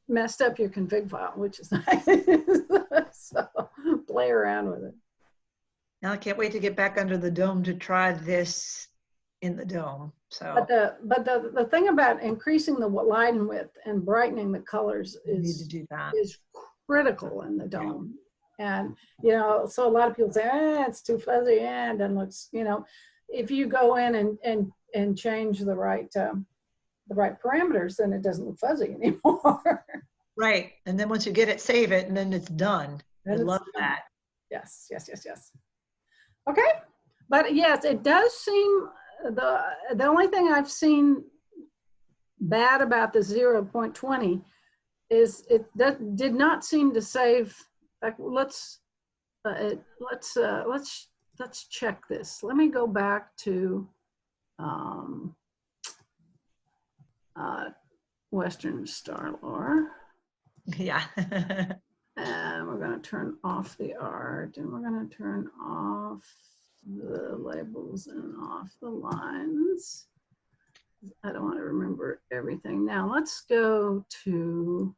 messed up your config file, which is nice. So play around with it.
Now I can't wait to get back under the dome to try this in the dome. So,
but the thing about increasing the line width and brightening the colors is critical in the dome. And so a lot of people say, it's too fuzzy, and then looks, if you go in and change the right parameters, then it doesn't look fuzzy anymore.
Right. And then once you get it, save it, and then it's done. I love that.
Yes. Okay. But yes, it does seem the only thing I've seen bad about the 0.20 is it did not seem to save. Like, let's check this. Let me go back to Western Star Lore.
Yeah.
And we're going to turn off the art, and we're going to turn off the labels and off the lines. I don't want to remember everything. Now let's go to.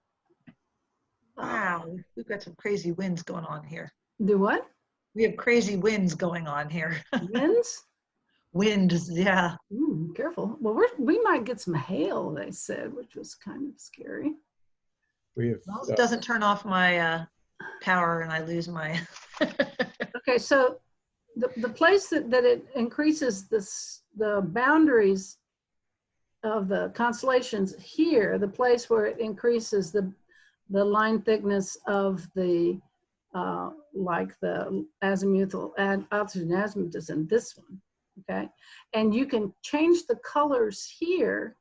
Wow, we've got some crazy winds going on here.
Do what?
We have crazy winds going on here.
Winds?
Winds, yeah.
Careful. Well, we might get some hail, they said, which was kind of scary.
It
doesn't turn off my power and I lose my.
Okay, so the place that it increases the boundaries of the constellations here, the place where it increases the line thickness of the like the azimuthal and altitude and azimuth is in this one, okay? And you can change the colors here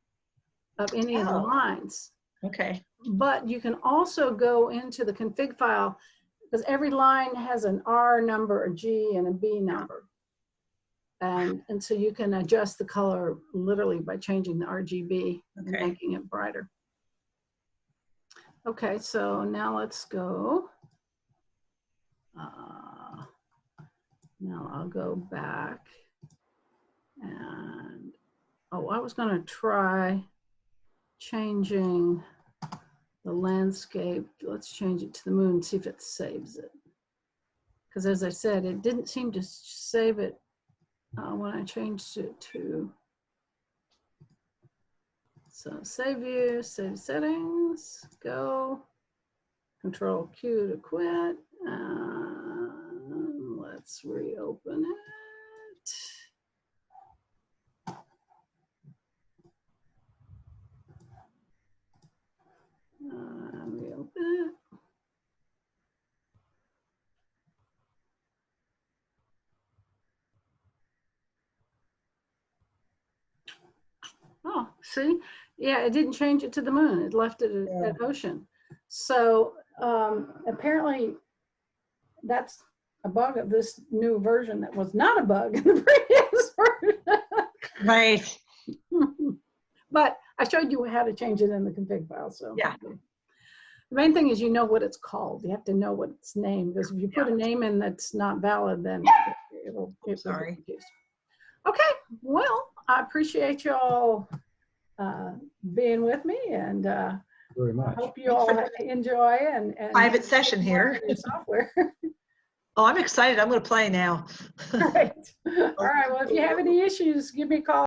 of any of the lines.
Okay.
But you can also go into the config file, because every line has an R number, a G, and a B number. And so you can adjust the color literally by changing the RGB and making it brighter. Okay, so now let's go. Now I'll go back and, I was going to try changing the landscape. Let's change it to the moon, see if it saves it. Because as I said, it didn't seem to save it when I changed it to, so save view, save settings, go, Control Q to quit. Let's reopen it. Reopen it. Oh, see, yeah, it didn't change it to the moon. It left it at ocean. So apparently that's a bug of this new version that was not a bug in the previous version.
Right.
But I showed you how to change it in the config file. So
Yeah.
The main thing is you know what it's called. You have to know what it's named, because if you put a name in that's not valid, then it'll
Sorry.
be confused. Okay, well, I appreciate you all being with me, and
Very
I
much.
hope you all enjoy and
Private session here.
software.
Oh, I'm excited. I'm going to play now.
All right. All right. Well, if you have any issues, give me a call.